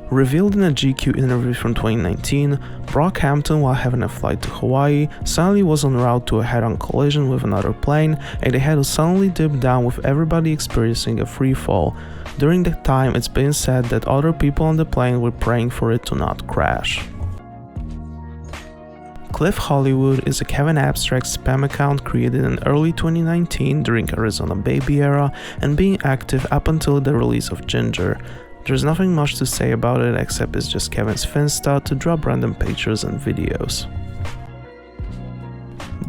Revealed in a GQ interview from 2019, Brockhampton, while having a flight to Hawaii, suddenly was en route to a head-on collision with another plane and they had to suddenly dip down with everybody experiencing a free fall. During that time, it's been said that other people on the plane were praying for it to not crash. Cliff Hollywood is a Kevin Abstract spam account created in early 2019 during Arizona Baby era and being active up until the release of Ginger. There's nothing much to say about it except it's just Kevin's finsta to drop random pictures and videos.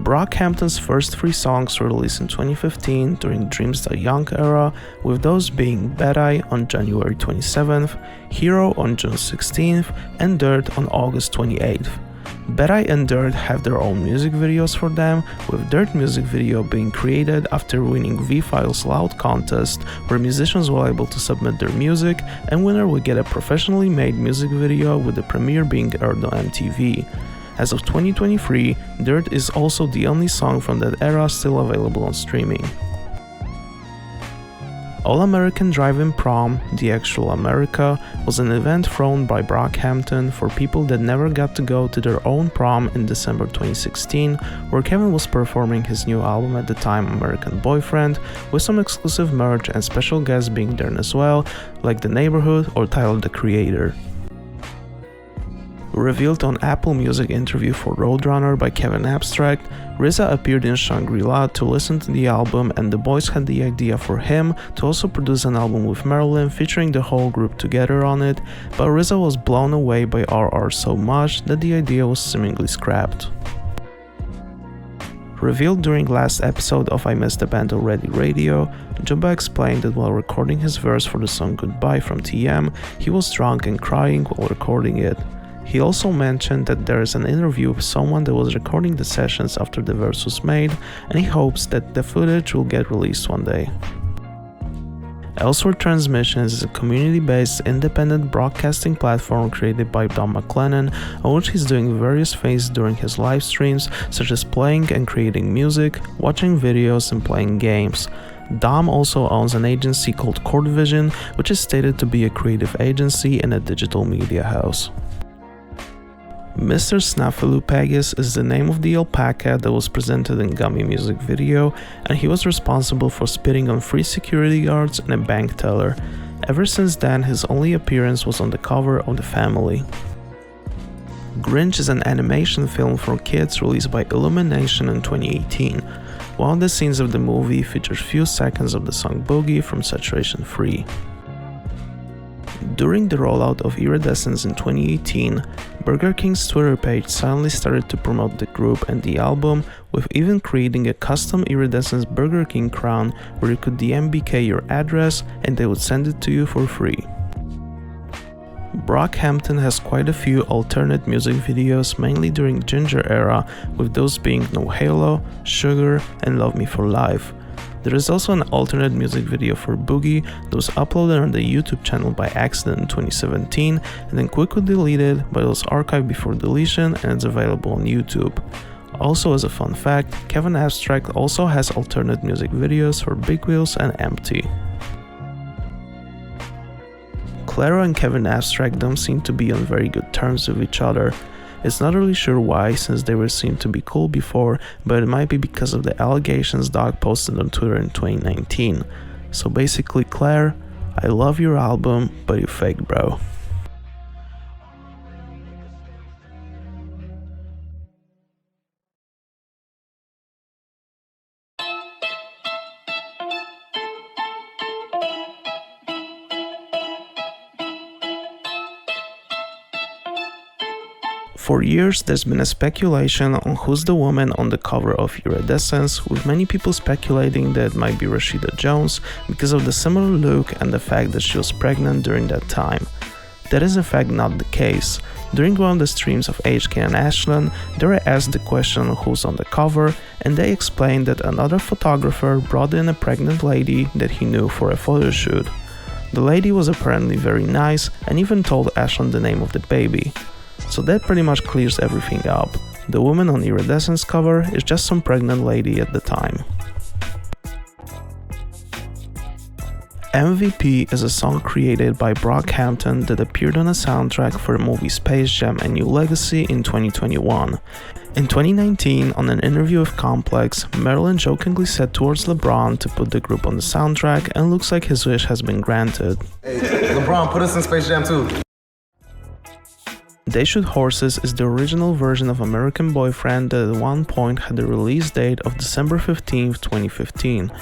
Brockhampton's first 3 songs were released in 2015 during Dreams Die Young era, with those being Bad Eye on January 27th, Hero on June 16th, and Dirt on August 28th. Bad Eye and Dirt have their own music videos for them, with Dirt music video being created after winning V-File's Loud contest, where musicians were able to submit their music, and winner would get a professionally made music video with the premiere being aired on MTV. As of 2023, Dirt is also the only song from that era still available on streaming. All-American Drive-In Prom, The Actual America, was an event thrown by Brockhampton for people that never got to go to their own prom in December 2016, where Kevin was performing his new album at the time, American Boyfriend, with some exclusive merch and special guests being there as well, like The Neighborhood or Tyler the Creator. Revealed on Apple Music interview for Roadrunner by Kevin Abstract, RZA appeared in Shangri-La to listen to the album and the boys had the idea for him to also produce an album with Marilyn featuring the whole group together on it, but RZA was blown away by RR so much that the idea was seemingly scrapped. Revealed during last episode of I Missed the Band Already Radio, Jumba explained that while recording his verse for the song Goodbye from TM, he was drunk and crying while recording it. He also mentioned that there is an interview with someone that was recording the sessions after the verse was made, and he hopes that the footage will get released one day. Elsewhere Transmissions is a community-based independent broadcasting platform created by Don McLennan, on which he's doing various things during his live streams, such as playing and creating music, watching videos, and playing games. Dom also owns an agency called Chord Vision, which is stated to be a creative agency and a digital media house. Mr. Snuffleupagus is the name of the alpaca that was presented in Gummy music video, and he was responsible for spitting on 3 security guards and a bank teller. Ever since then, his only appearance was on the cover of The Family. Grinch is an animation film for kids released by Illumination in 2018. One of the scenes of the movie features few seconds of the song Boogie from Saturation Free. During the rollout of Iridescence in 2018, Burger King's Twitter page suddenly started to promote the group and the album, with even creating a custom Iridescence Burger King crown where you could DM BK your address and they would send it to you for free. Brockhampton has quite a few alternate music videos, mainly during Ginger era, with those being No Halo, Sugar, and Love Me for Life. There is also an alternate music video for Boogie that was uploaded on the YouTube channel by accident in 2017 and then quickly deleted, but it was archived before deletion and it's available on YouTube. Also, as a fun fact, Kevin Abstract also has alternate music videos for Big Wheels and Empty. Clara and Kevin Abstract don't seem to be on very good terms with each other. It's not really sure why, since they were seen to be cool before, but it might be because of the allegations Dog posted on Twitter in 2019. So basically, Claire, I love your album, but you fake, bro. For years, there's been a speculation on who's the woman on the cover of Iridescence, with many people speculating that it might be Rashida Jones because of the similar look and the fact that she was pregnant during that time. That is in fact not the case. During one of the streams of HK and Ashland, they were asked the question who's on the cover, and they explained that another photographer brought in a pregnant lady that he knew for a photo shoot. The lady was apparently very nice and even told Ashland the name of the baby. So that pretty much clears everything up. The woman on Iridescence cover is just some pregnant lady at the time. MVP is a song created by Brockhampton that appeared on a soundtrack for the movie Space Jam: A New Legacy in 2021. In 2019, on an interview with Complex, Marilyn jokingly said towards LeBron to put the group on the soundtrack, and looks like his wish has been granted.
Hey, LeBron, put us in Space Jam too.
They Shoot Horses is the original version of American Boyfriend that at one point had a release date of December 15, 2015.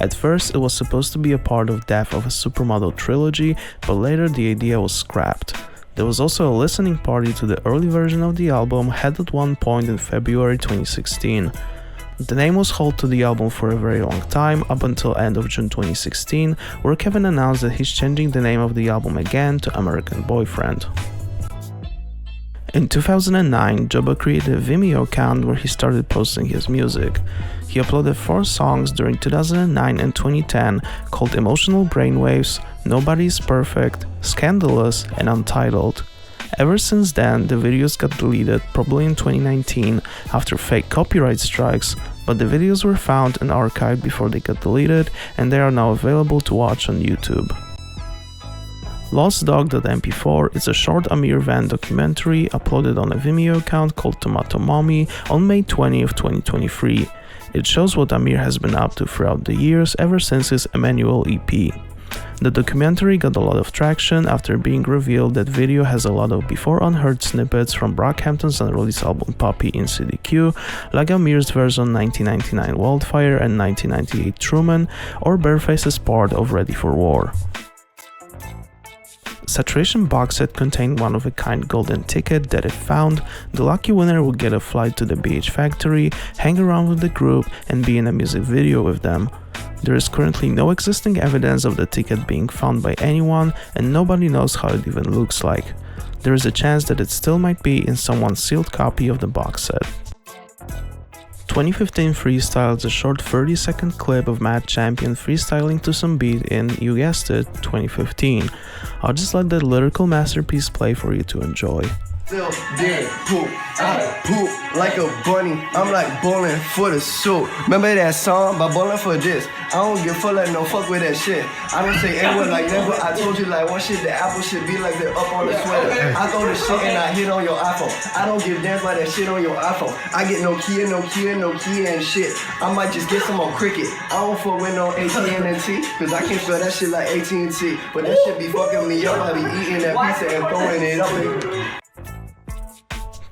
At first, it was supposed to be a part of Death of a Supermodel trilogy, but later the idea was scrapped. There was also a listening party to the early version of the album held at one point in February 2016. The name was held to the album for a very long time, up until end of June 2016, where Kevin announced that he's changing the name of the album again to American Boyfriend. In 2009, Joba created a Vimeo account where he started posting his music. He uploaded 4 songs during 2009 and 2010 called Emotional Brainwaves, Nobody's Perfect, Scandalous, and Untitled. Ever since then, the videos got deleted, probably in 2019, after fake copyright strikes, but the videos were found and archived before they got deleted, and they are now available to watch on YouTube. LostDog.mp4 is a short Amir Van documentary uploaded on a Vimeo account called Tomato Mommy on May 20th, 2023. It shows what Amir has been up to throughout the years ever since his Emmanuel EP. The documentary got a lot of traction after being revealed that video has a lot of before unheard snippets from Brockhampton's unreleased album Puppy in CDQ, like Amir's verse on 1999 Wildfire and 1998 Truman, or Bareface's part of Ready for War. Saturation box set contained one-of-a-kind golden ticket that if found, the lucky winner would get a flight to the BH factory, hang around with the group, and be in a music video with them. There is currently no existing evidence of the ticket being found by anyone, and nobody knows how it even looks like. There is a chance that it still might be in someone's sealed copy of the box set. 2015 Freestyle is a short 30-second clip of Mad Champion freestyling to some beat in, you guessed it, 2015. I'll just let that lyrical masterpiece play for you to enjoy.
Still dead poop, I poop like a bunny. I'm like bowling for the soup. Remember that song by Bowling for This? I don't give a fuck like no fuck with that shit. I don't say anyone like never. I told you like one shit, the apple should be like they're up on the sweater. I throw the shit and I hit on your iPhone. I don't give dance by that shit on your iPhone. I get no Kia and shit. I might just get some on Cricket. I don't fuck with no AT&T, cause I can't spell that shit like AT&T. But that shit be fucking me up. I be eating that pizza and throwing it up.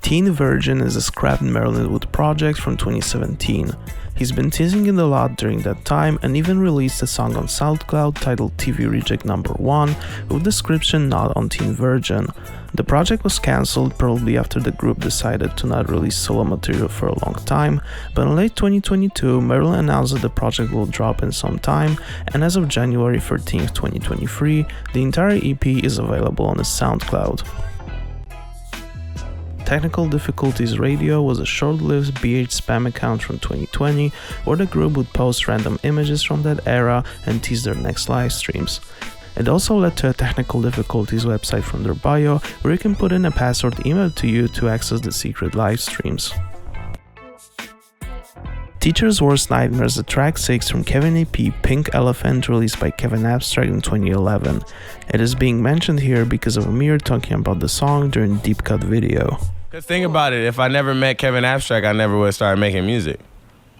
Teen Virgin is a scrapped Maryland Wood project from 2017. He's been teasing it a lot during that time and even released a song on SoundCloud titled TV Reject No. 1 with description not on Teen Virgin. The project was cancelled probably after the group decided to not release solo material for a long time, but in late 2022 Maryland announced that the project will drop in some time, and as of January 13, 2023, the entire EP is available on his SoundCloud. Technical Difficulties Radio was a short-lived BH spam account from 2020 where the group would post random images from that era and tease their next live streams. It also led to a Technical Difficulties website from their bio where you can put in a password emailed to you to access the secret live streams. Teacher's Worst Nightmare is the track 6 from Kevin EP Pink Elephant released by Kevin Abstract in 2011. It is being mentioned here because of Amir talking about the song during Deep Cut video.
Cause think about it, if I never met Kevin Abstract, I never would have started making music.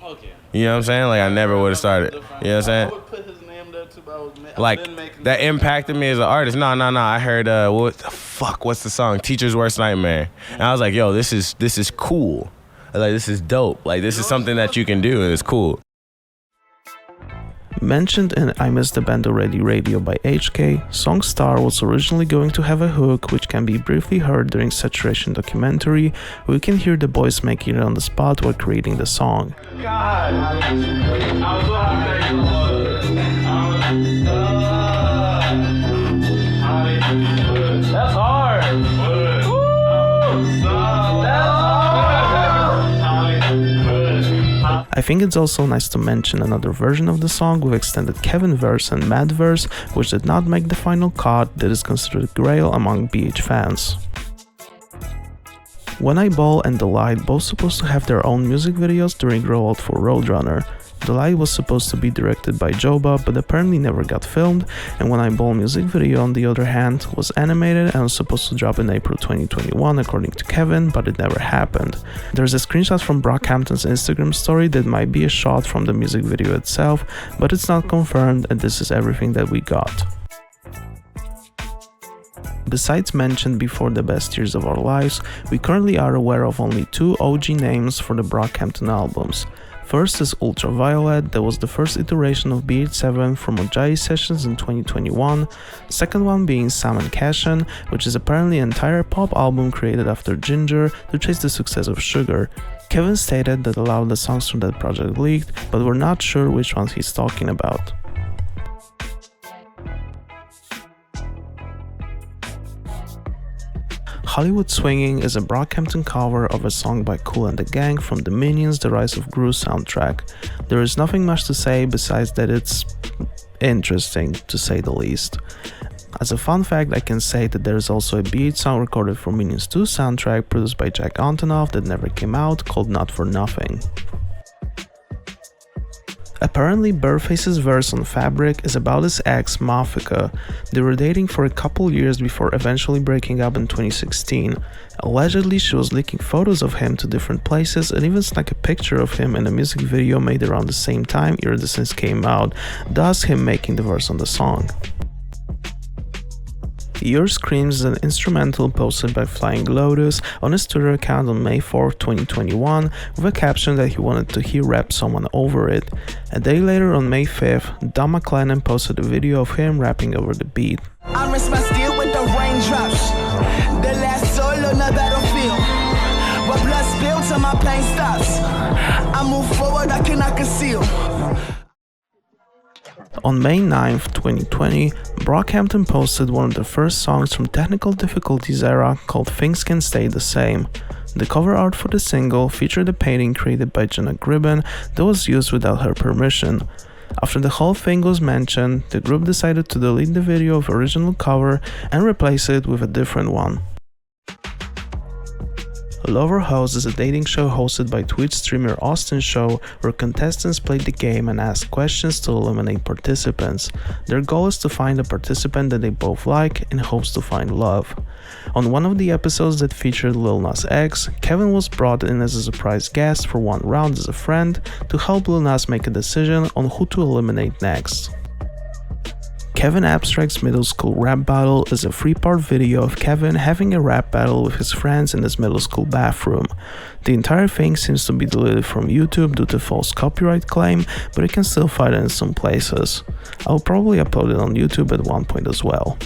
Okay. You know what I'm saying? Like I never would have started. You know what I'm saying? I would put his name there too, but like that impacted me as an artist. No. I heard what's the song? Teacher's Worst Nightmare. And I was like, yo, this is cool. Like this is dope. Like this is something that you can do and it's cool.
Mentioned in I Miss the Band Already Radio by HK, song Star was originally going to have a hook which can be briefly heard during Saturation documentary, where you can hear the boys making it on the spot while creating the song.
God. That's hard.
I think it's also nice to mention another version of the song with extended Kevin verse and Matt verse, which did not make the final cut, that is considered a grail among BH fans. When I Ball and The Light both supposed to have their own music videos during rollout for Roadrunner. The Light was supposed to be directed by Joba, but apparently never got filmed, and When I Ball music video on the other hand was animated and was supposed to drop in April 2021 according to Kevin, but it never happened. There's a screenshot from Brockhampton's Instagram story that might be a shot from the music video itself, but it's not confirmed, and this is everything that we got. Besides mentioned before the best years of our lives, we currently are aware of only 2 OG names for the Brockhampton albums. First is Ultraviolet, that was the first iteration of BH7 from Ojai sessions in 2021, second one being Sam & Cashin, which is apparently an entire pop album created after Ginger to chase the success of Sugar. Kevin stated that a lot of the songs from that project leaked, but we're not sure which ones he's talking about. Hollywood Swinging is a Brockhampton cover of a song by Kool and the Gang from the Minions The Rise of Gru soundtrack. There is nothing much to say besides that it's interesting, to say the least. As a fun fact, I can say that there is also a BH song recorded for Minions 2 soundtrack produced by Jack Antonoff that never came out, called Not For Nothing. Apparently, Burface's verse on Fabric is about his ex, Mafika. They were dating for a couple years before eventually breaking up in 2016. Allegedly, she was leaking photos of him to different places and even snuck a picture of him in a music video made around the same time Iridescence came out, thus him making the verse on the song. Your Screams is an instrumental posted by Flying Lotus on his Twitter account on May 4, 2021 with a caption that he wanted to hear rap someone over it. A day later on May 5th, Don McLennan posted a video of him rapping over the beat.
I rinse my steel with the raindrops. The last solo on the battlefield. But blood spilled till my pain stops. I move forward, I cannot conceal.
On May 9th, 2020, Brockhampton posted one of the first songs from Technical Difficulties era called Things Can Stay the Same. The cover art for the single featured a painting created by Jenna Gribben that was used without her permission. After the whole thing was mentioned, the group decided to delete the video of original cover and replace it with a different one. Lover House is a dating show hosted by Twitch streamer Austin Show, where contestants play the game and ask questions to eliminate participants. Their goal is to find a participant that they both like in hopes to find love. On one of the episodes that featured Lil Nas X, Kevin was brought in as a surprise guest for one round as a friend to help Lil Nas make a decision on who to eliminate next. Kevin Abstract's middle school rap battle is a 3-part video of Kevin having a rap battle with his friends in his middle school bathroom. The entire thing seems to be deleted from YouTube due to false copyright claim, but you can still find it in some places. I'll probably upload it on YouTube at one point as well.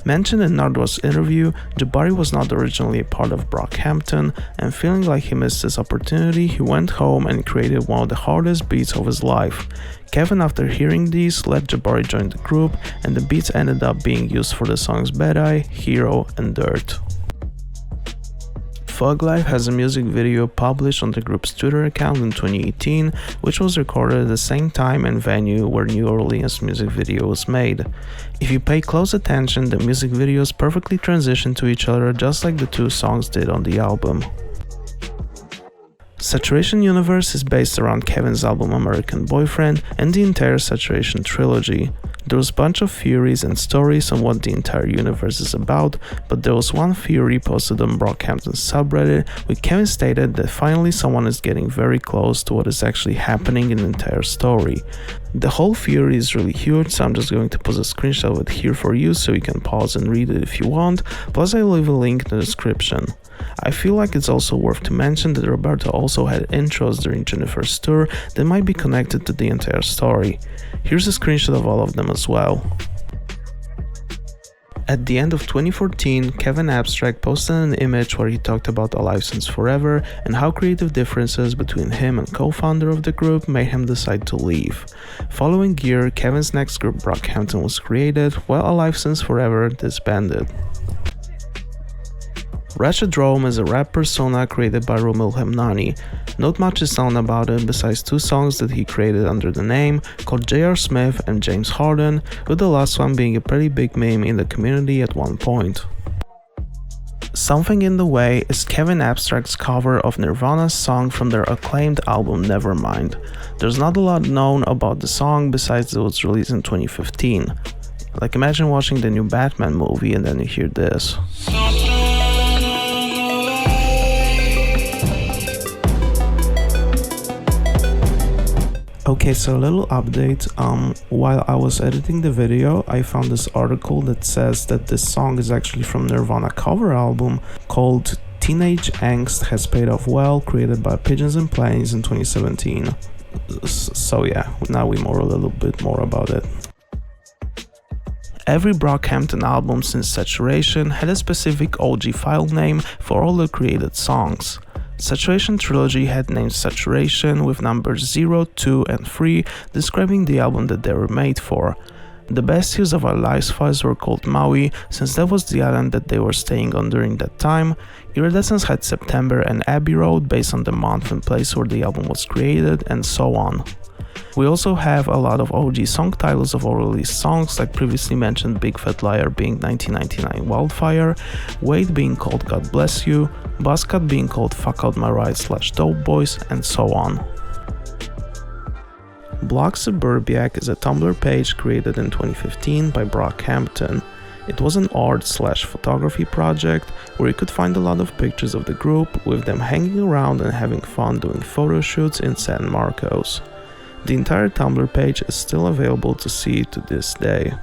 Mentioned in Nardwuar's interview, Jabari was not originally a part of Brockhampton, and feeling like he missed this opportunity, he went home and created one of the hardest beats of his life. Kevin, after hearing these, let Jabari join the group, and the beats ended up being used for the songs Bad Eye, Hero, and Dirt. Thug Life has a music video published on the group's Twitter account in 2018, which was recorded at the same time and venue where New Orleans' music video was made. If you pay close attention, the music videos perfectly transition to each other just like the two songs did on the album. Saturation Universe is based around Kevin's album American Boyfriend and the entire Saturation trilogy. There was a bunch of theories and stories on what the entire universe is about, but there was one theory posted on Brockhampton's subreddit, where Kevin stated that finally someone is getting very close to what is actually happening in the entire story. The whole theory is really huge, so I'm just going to post a screenshot of it here for you so you can pause and read it if you want, plus I'll leave a link in the description. I feel like it's also worth to mention that Roberto also had intros during Jennifer's tour that might be connected to the entire story. Here's a screenshot of all of them as well. At the end of 2014, Kevin Abstract posted an image where he talked about A Life Since Forever and how creative differences between him and co-founder of the group made him decide to leave. Following year, Kevin's next group Brockhampton was created, while A Life Since Forever disbanded. Ratchet Rome is a rap persona created by Romil Hemnani. Not much is known about it besides 2 songs that he created under the name, called J.R. Smith and James Harden, with the last one being a pretty big meme in the community at one point. Something in the Way is Kevin Abstract's cover of Nirvana's song from their acclaimed album Nevermind. There's not a lot known about the song besides that it was released in 2015. Like, imagine watching the new Batman movie and then you hear this. Okay, so a little update. While I was editing the video, I found this article that says that this song is actually from Nirvana cover album called Teenage Angst Has Paid Off Well, created by Pigeons and Planes in 2017. So yeah, now we know a little bit more about it. Every Brockhampton album since Saturation had a specific OG file name for all the created songs. Saturation Trilogy had named Saturation with numbers 0, 2, and 3 describing the album that they were made for. The Best Years of Our Lives files were called Maui, since that was the island that they were staying on during that time. Iridescence had September and Abbey Road based on the month and place where the album was created, and so on. We also have a lot of OG song titles of all released songs, like previously mentioned Big Fat Liar being 1999 Wildfire, Wait being called God Bless You, Buzzcut being called Fuck Out My Ride / Dope Boys, and so on. Blog Suburbiac is a Tumblr page created in 2015 by Brockhampton. It was an art/photography project where you could find a lot of pictures of the group, with them hanging around and having fun doing photo shoots in San Marcos. The entire Tumblr page is still available to see to this day.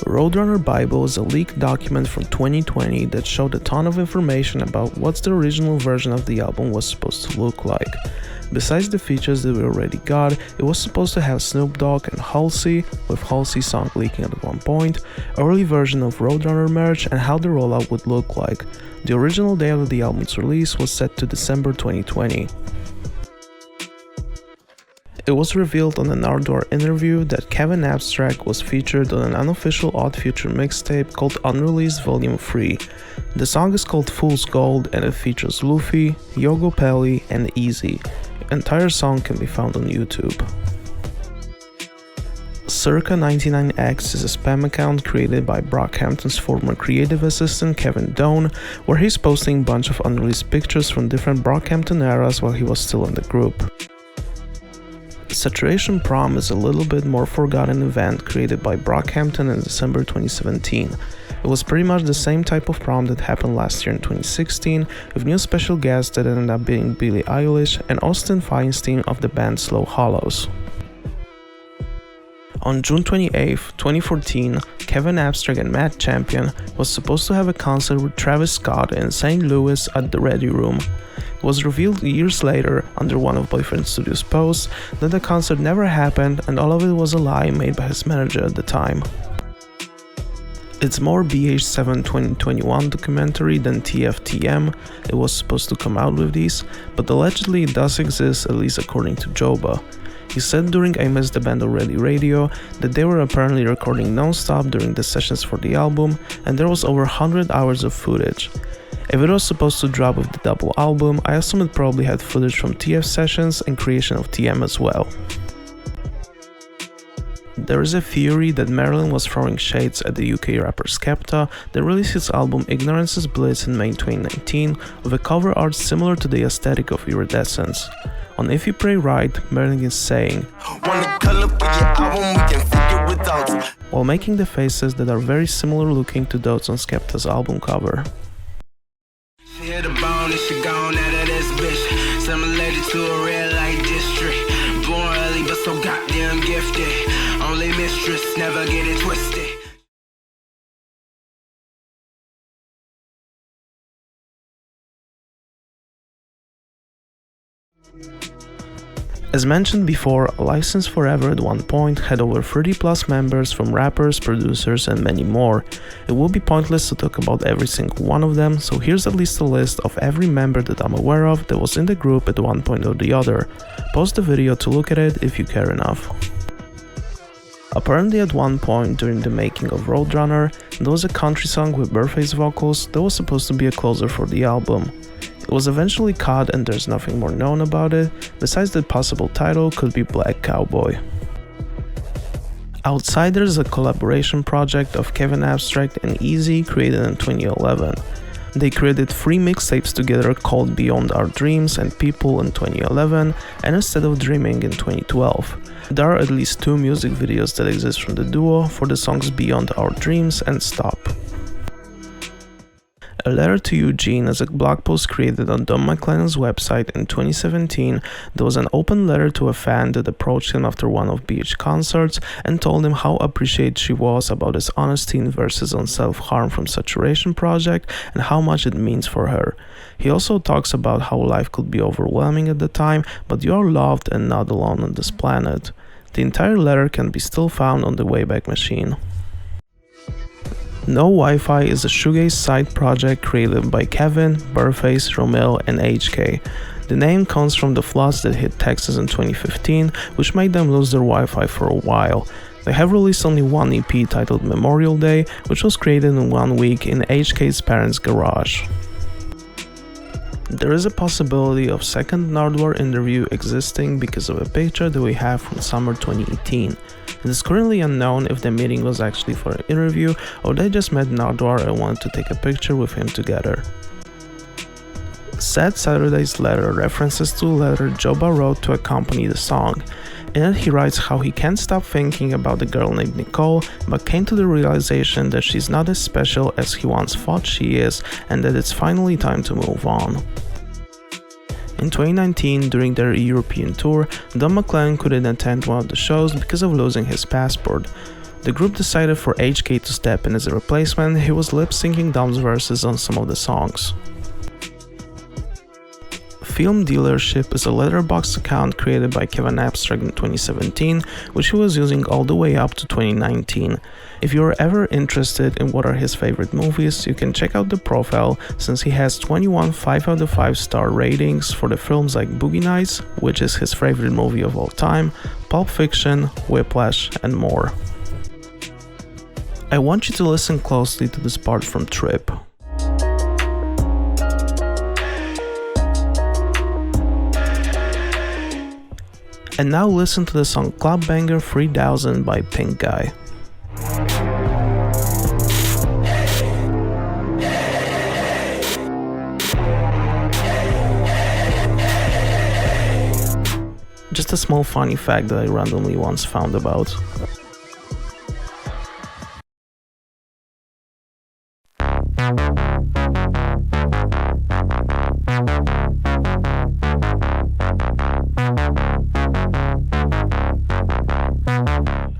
Roadrunner Bible is a leaked document from 2020 that showed a ton of information about what the original version of the album was supposed to look like. Besides the features that we already got, it was supposed to have Snoop Dogg and Halsey, with Halsey's song leaking at one point, early version of Roadrunner merch, and how the rollout would look like. The original date of the album's release was set to December 2020. It was revealed on an Nardwuar interview that Kevin Abstract was featured on an unofficial Odd Future mixtape called Unreleased Volume 3. The song is called Fool's Gold and it features Luffy, Yogo Pelly, and Easy. The entire song can be found on YouTube. Circa 99X is a spam account created by Brockhampton's former creative assistant Kevin Doan, where he's posting a bunch of unreleased pictures from different Brockhampton eras while he was still in the group. Saturation Prom is a little bit more forgotten event created by Brockhampton in December 2017. It was pretty much the same type of prom that happened last year in 2016, with new special guests that ended up being Billie Eilish and Austin Feinstein of the band Slow Hollows. On June 28, 2014, Kevin Abstract and Matt Champion was supposed to have a concert with Travis Scott in St. Louis at the Ready Room. It was revealed years later, under one of Boyfriend Studios' posts, that the concert never happened and all of it was a lie made by his manager at the time. It's more BH7 2021 documentary than TFTM. It was supposed to come out with these, but allegedly it does exist, at least according to Joba. He said during I Miss the Band Already radio that they were apparently recording non-stop during the sessions for the album, and there was over 100 hours of footage. If it was supposed to drop with the double album, I assume it probably had footage from TF sessions and creation of TM as well. There is a theory that Marilyn was throwing shades at the UK rapper Skepta that released his album Ignorance is Bliss in May 2019 with a cover art similar to the aesthetic of Iridescence. On If You Pray Right, Marilyn is saying, while making the faces that are very similar looking to those on Skepta's album cover.
Hit the bone and she gone out of this bitch. Similar to a red light district. Born early but so goddamn gifted. Only mistress, never get it twisted.
As mentioned before, License Forever at one point had over 30 plus members from rappers, producers and many more. It would be pointless to talk about every single one of them, so here's at least a list of every member that I'm aware of that was in the group at one point or the other. Pause the video to look at it if you care enough. Apparently at one point during the making of Roadrunner, there was a country song with Bareface vocals that was supposed to be a closer for the album. It was eventually cut and there's nothing more known about it, besides the possible title could be Black Cowboy. Outsider is a collaboration project of Kevin Abstract and Easy created in 2011. They created 3 mixtapes together called Beyond Our Dreams and People in 2011 and Instead of Dreaming in 2012. There are at least 2 music videos that exist from the duo for the songs Beyond Our Dreams and Stop. A Letter to Eugene is a blog post created on Don McLennan's website in 2017 that was an open letter to a fan that approached him after one of BH concerts and told him how appreciative she was about his honesty in verses on self-harm from Saturation Project and how much it means for her. He also talks about how life could be overwhelming at the time, but you are loved and not alone on this planet. The entire letter can be still found on the Wayback Machine. No Wi-Fi is a shoegaze side project created by Kevin, Burface, Romeo, and HK. The name comes from the floods that hit Texas in 2015, which made them lose their Wi-Fi for a while. They have released only one EP titled Memorial Day, which was created in 1 week in HK's parents' garage. There is a possibility of second Nardwuar interview existing because of a picture that we have from summer 2018. It is currently unknown if the meeting was actually for an interview or they just met Nardwuar and wanted to take a picture with him together. Sad Saturday's letter references to a letter Joba wrote to accompany the song. In it he writes how he can't stop thinking about the girl named Nicole, but came to the realization that she's not as special as he once thought she is and that it's finally time to move on. In 2019, during their European tour, Don McLennan couldn't attend one of the shows because of losing his passport. The group decided for HK to step in as a replacement. He was lip-syncing Dom's verses on some of the songs. Film Dealership is a letterboxd account created by Kevin Abstract in 2017, which he was using all the way up to 2019. If you're ever interested in what are his favorite movies, you can check out the profile, since he has 21 5 out of 5 star ratings for the films like Boogie Nights, which is his favorite movie of all time, Pulp Fiction, Whiplash, and more. I want you to listen closely to this part from Trip. And now listen to the song Club Banger 3000 by Pink Guy. Just a small funny fact that I randomly once found about.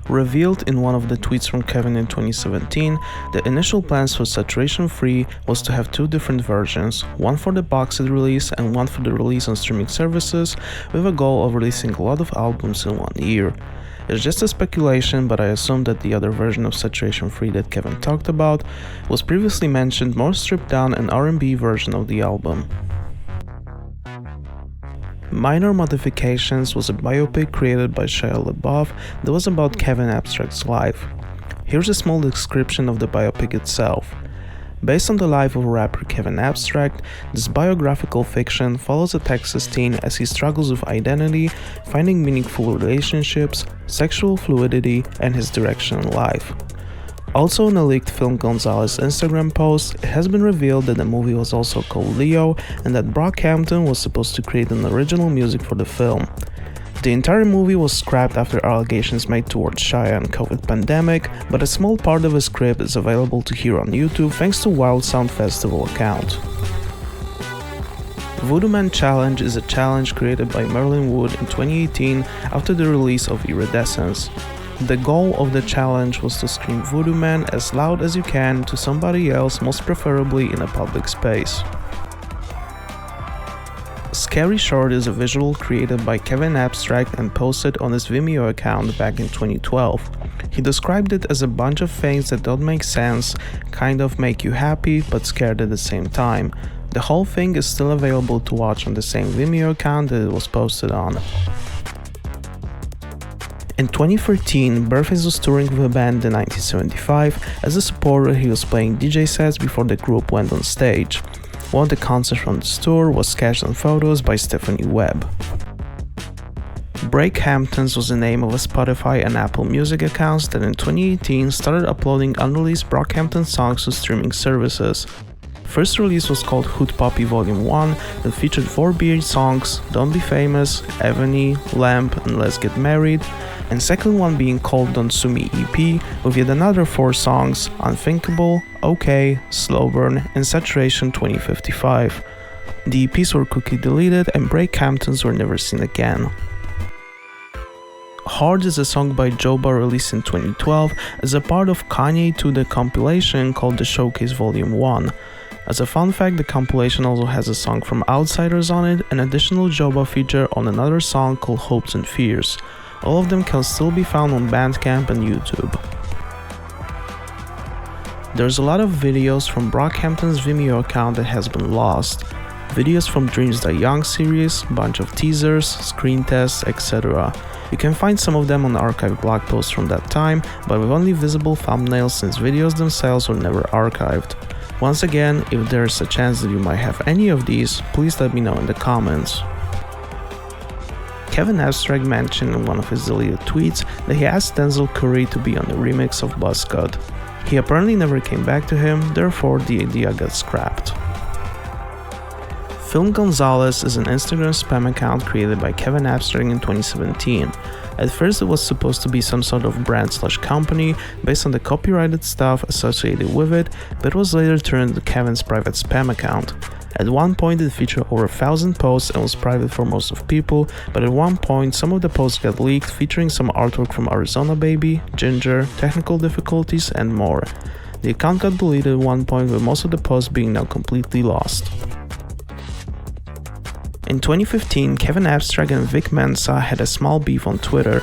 Revealed in one of the tweets from Kevin in 2017, the initial plans for Saturation Free was to have two different versions, one for the box set release and one for the release on streaming services, with a goal of releasing a lot of albums in 1 year. It's just a speculation, but I assume that the other version of Saturation Free that Kevin talked about was previously mentioned more stripped down and R&B version of the album. Minor Modifications was a biopic created by Shia LaBeouf that was about Kevin Abstract's life. Here's a small description of the biopic itself. Based on the life of rapper Kevin Abstract, this biographical fiction follows a Texas teen as he struggles with identity, finding meaningful relationships, sexual fluidity, and his direction in life. Also in a leaked Film Gonzalez Instagram post, it has been revealed that the movie was also called Leo and that Brockhampton was supposed to create an original music for the film. The entire movie was scrapped after allegations made towards Shia and COVID pandemic, but a small part of the script is available to hear on YouTube thanks to Wild Sound Festival account. Voodoo Man Challenge is a challenge created by Merlin Wood in 2018 after the release of Iridescence. The goal of the challenge was to scream Voodoo Man as loud as you can to somebody else, most preferably in a public space. Scary Short is a visual created by Kevin Abstract and posted on his Vimeo account back in 2012. He described it as a bunch of things that don't make sense, kind of make you happy but scared at the same time. The whole thing is still available to watch on the same Vimeo account that it was posted on. In 2013, Burface was touring with a band in 1975. As a supporter, he was playing DJ sets before the group went on stage. One of the concerts from this tour was Sketched on Photos by Stephanie Webb. BROCKHAMPTON was the name of a Spotify and Apple Music accounts that in 2018 started uploading unreleased Brockhampton songs to streaming services. First release was called Hood Poppy Volume 1 that featured 4 BH songs, Don't Be Famous, Ebony, Lamp, and Let's Get Married, and second one being called Don't Sue Me EP with yet another 4 songs, Unthinkable, OK, Slow Burn, and Saturation 2055. The EPs were quickly deleted and BROCKHAMPTON were never seen again. Hard is a song by Joba released in 2012 as a part of Kanye 2 The compilation called The Showcase Volume 1. As a fun fact, the compilation also has a song from Outsiders on it, an additional Joba feature on another song called Hopes and Fears. All of them can still be found on Bandcamp and YouTube. There's a lot of videos from Brockhampton's Vimeo account that has been lost. Videos from Dreams Die Young series, bunch of teasers, screen tests, etc. You can find some of them on archived blog posts from that time, but with only visible thumbnails since videos themselves were never archived. Once again, if there's a chance that you might have any of these, please let me know in the comments. Kevin Abstract mentioned in one of his deleted tweets that he asked Denzel Curry to be on the remix of Buzzcut. He apparently never came back to him, therefore the idea got scrapped. Film Gonzalez is an Instagram spam account created by Kevin Abstract in 2017. At first it was supposed to be some sort of brand/company based on the copyrighted stuff associated with it, but was later turned into Kevin's private spam account. At one point it featured over 1,000 posts and was private for most of people, but at one point some of the posts got leaked featuring some artwork from Arizona Baby, Ginger, technical difficulties, and more. The account got deleted at one point with most of the posts being now completely lost. In 2015, Kevin Abstract and Vic Mensa had a small beef on Twitter.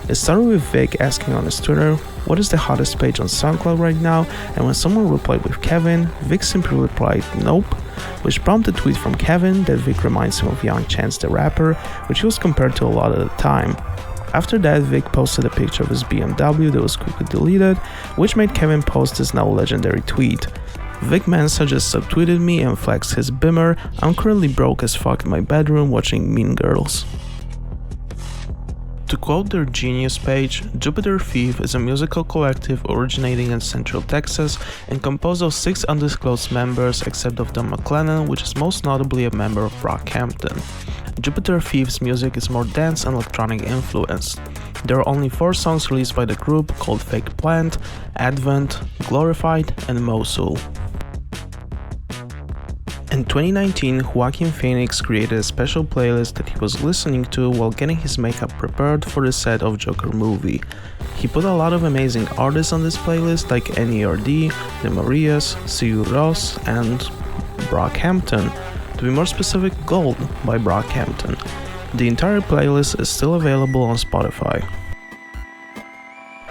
It started with Vic asking on his Twitter, "What is the hottest page on SoundCloud right now?" And when someone replied with Kevin, Vic simply replied, "Nope," which prompted a tweet from Kevin that Vic reminds him of Young Chance the Rapper, which he was compared to a lot at the time. After that, Vic posted a picture of his BMW that was quickly deleted, which made Kevin post his now legendary tweet. Vic Mensa just subtweeted me and flexed his Bimmer. "I'm currently broke as fuck in my bedroom watching Mean Girls." To quote their Genius page, Jupiter Thief is a musical collective originating in Central Texas and composed of 6 undisclosed members except of Don McLennan, which is most notably a member of Brockhampton. Jupiter Thief's music is more dance and electronic influenced. There are only 4 songs released by the group called Fake Plant, Advent, Glorified, and Mosul. In 2019, Joaquin Phoenix created a special playlist that he was listening to while getting his makeup prepared for the set of Joker movie. He put a lot of amazing artists on this playlist like NERD, The Marias, Sigur Rós, and Brockhampton. To be more specific, Gold by Brockhampton. The entire playlist is still available on Spotify.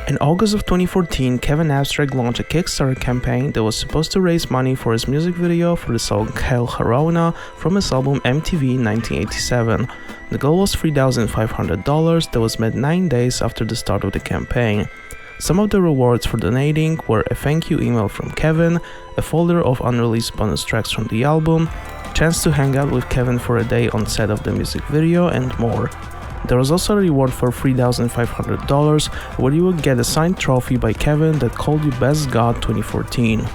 In August of 2014, Kevin Abstract launched a Kickstarter campaign that was supposed to raise money for his music video for the song Hail Harona from his album MTV 1987. The goal was $3,500 that was met 9 days after the start of the campaign. Some of the rewards for donating were a thank you email from Kevin, a folder of unreleased bonus tracks from the album, chance to hang out with Kevin for a day on set of the music video, and more. There was also a reward for $3,500 where you would get a signed trophy by Kevin that called you Best God 2014.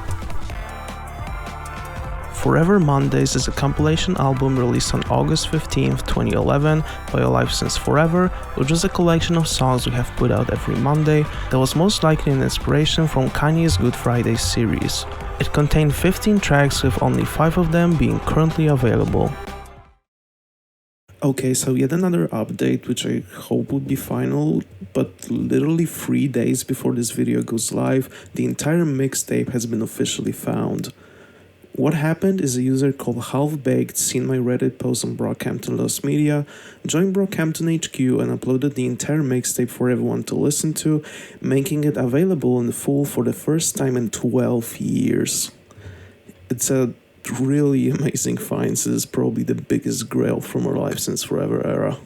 Forever Mondays is a compilation album released on August 15, 2011 by A Life Since Forever, which is a collection of songs we have put out every Monday that was most likely an inspiration from Kanye's Good Friday series. It contained 15 tracks with only 5 of them being currently available. Okay, so yet another update, which I hope would be final, but literally 3 days before this video goes live, the entire mixtape has been officially found. What happened is a user called Half-Baked seen my Reddit post on Brockhampton Lost Media, joined Brockhampton HQ and uploaded the entire mixtape for everyone to listen to, making it available in full for the first time in 12 years. It's a really amazing find. This is probably the biggest grail from our Life Since Forever era.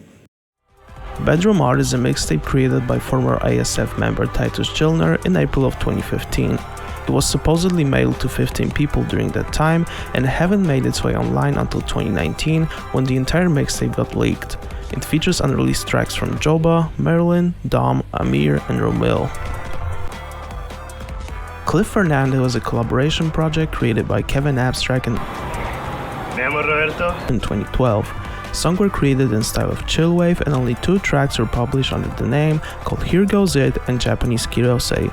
Bedroom Art is a mixtape created by former ASF member Titus Gilner in April of 2015. It was supposedly mailed to 15 people during that time and haven't made its way online until 2019 when the entire mixtape got leaked. It features unreleased tracks from Joba, Marilyn, Dom, Amir, and Romil. Cliff Fernandez was a collaboration project created by Kevin Abstract in 2012. Songs were created in style of chillwave and only 2 tracks were published under the name called Here Goes It and Japanese Kirose.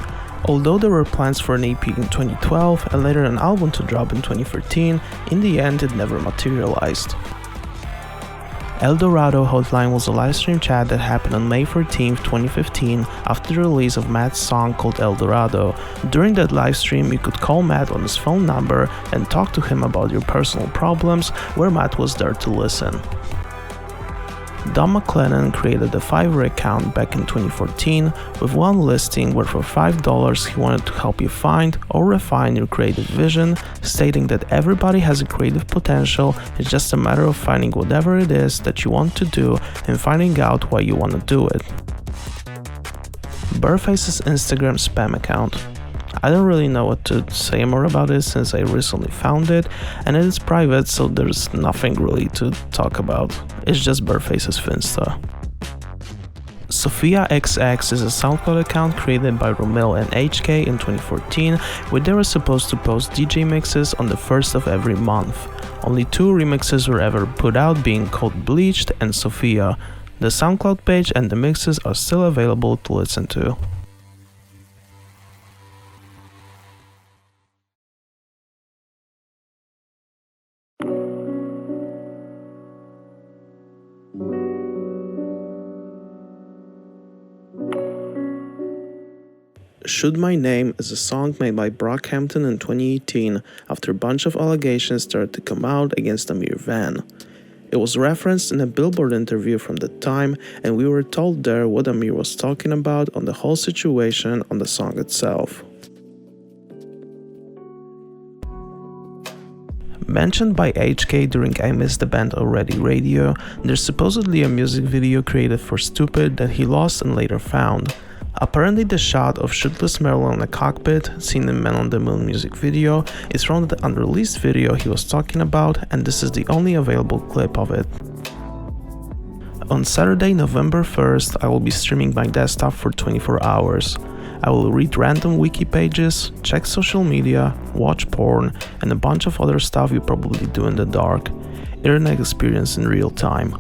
Although there were plans for an EP in 2012 and later an album to drop in 2013, in the end it never materialized. El Dorado Hotline was a livestream chat that happened on May 14, 2015 after the release of Matt's song called El Dorado. During that livestream, you could call Matt on his phone number and talk to him about your personal problems, where Matt was there to listen. Don McLennan created a Fiverr account back in 2014 with one listing where for $5 he wanted to help you find or refine your creative vision, stating that everybody has a creative potential, it's just a matter of finding whatever it is that you want to do and finding out why you want to do it. Burface's Instagram spam account. I don't really know what to say more about it since I recently found it, and it is private, so there's nothing really to talk about. It's just Burface's Finsta. Sophia XX is a SoundCloud account created by Romil and HK in 2014, where they were supposed to post DJ mixes on the first of every month. Only 2 remixes were ever put out, being called Bleached and Sophia. The SoundCloud page and the mixes are still available to listen to. Should My Name is a song made by Brockhampton in 2018 after a bunch of allegations started to come out against Amir Van. It was referenced in a Billboard interview from the time, and we were told there what Amir was talking about on the whole situation on the song itself. Mentioned by HK during I Miss the Band Already radio, there's supposedly a music video created for Stupid that he lost and later found. Apparently the shot of shirtless Marilyn in the cockpit, seen in Man on the Moon music video, is from the unreleased video he was talking about, and this is the only available clip of it. On Saturday, November 1st, I will be streaming my desktop for 24 hours. I will read random wiki pages, check social media, watch porn, and a bunch of other stuff you probably do in the dark. Internet experience in real time.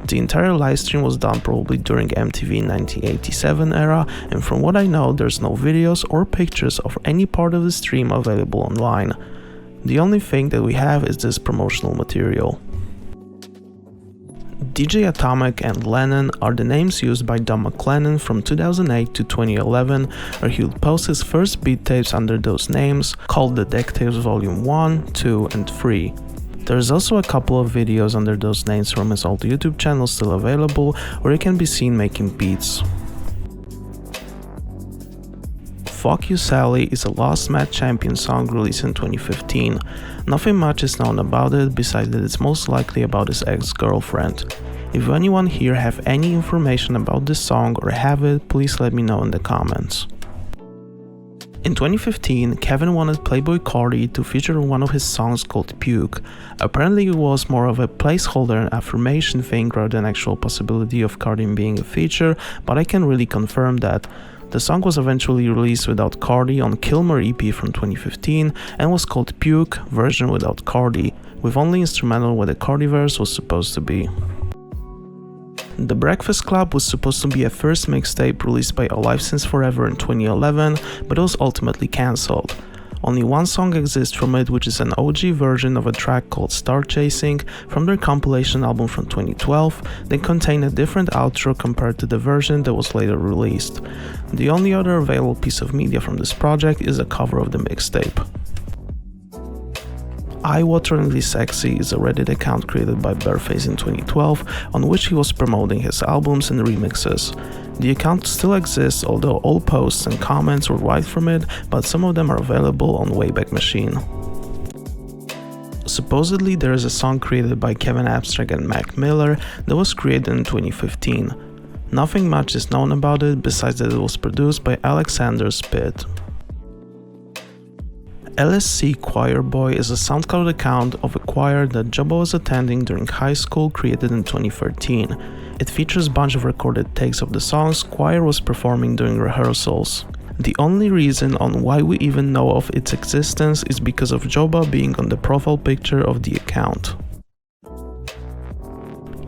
The entire livestream was done probably during MTV 1987 era, and from what I know, there's no videos or pictures of any part of the stream available online. The only thing that we have is this promotional material. DJ Atomic and Lennon are the names used by Don McLennan from 2008 to 2011, where he would post his first beat tapes under those names, called the Deck Tapes Volume 1, 2, and 3. There's also a couple of videos under those names from his old YouTube channel still available, where he can be seen making beats. Fuck You Sally is a Lost Mad Champion song released in 2015. Nothing much is known about it, besides that it's most likely about his ex-girlfriend. If anyone here have any information about this song or have it, please let me know in the comments. In 2015, Kevin wanted Playboi Carti to feature on one of his songs called Puke. Apparently it was more of a placeholder and affirmation thing rather than actual possibility of Carti being a feature, but I can really confirm that. The song was eventually released without Carti on Kilmer EP from 2015 and was called Puke, version without Carti, with only instrumental where the Carti verse was supposed to be. The Breakfast Club was supposed to be a first mixtape released by Alive Since Forever in 2011, but it was ultimately cancelled. Only one song exists from it, which is an OG version of a track called Star Chasing from their compilation album from 2012 that contained a different outro compared to the version that was later released. The only other available piece of media from this project is a cover of the mixtape. Eye-wateringly Sexy is a Reddit account created by Bareface in 2012 on which he was promoting his albums and remixes. The account still exists, although all posts and comments were wiped from it, but some of them are available on Wayback Machine. Supposedly there is a song created by Kevin Abstract and Mac Miller that was created in 2015. Nothing much is known about it besides that it was produced by Alexander Spit. LSC Choir Boy is a SoundCloud account of a choir that Joba was attending during high school, created in 2013. It features a bunch of recorded takes of the songs choir was performing during rehearsals. The only reason on why we even know of its existence is because of Joba being on the profile picture of the account.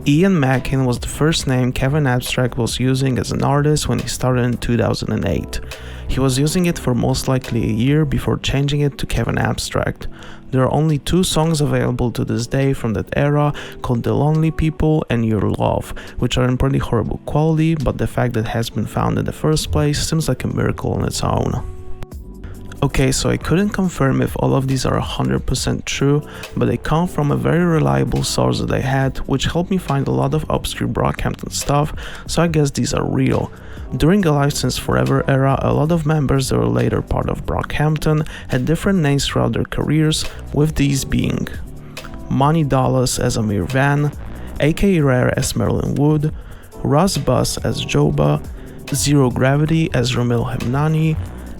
Ian Mackin was the first name Kevin Abstract was using as an artist when he started in 2008. He was using it for most likely a year before changing it to Kevin Abstract. There are only 2 songs available to this day from that era, called The Lonely People and Your Love, which are in pretty horrible quality, but the fact that it has been found in the first place seems like a miracle on its own. Okay, so I couldn't confirm if all of these are 100% true, but they come from a very reliable source that I had, which helped me find a lot of obscure Brockhampton stuff, so I guess these are real. During Alive Since Forever era, a lot of members that were later part of Brockhampton had different names throughout their careers, with these being Money Dallas as Amir Van, A.K. Rare as Marilyn Wood, Russ Bus as Joba, Zero Gravity as Romil Hemnani,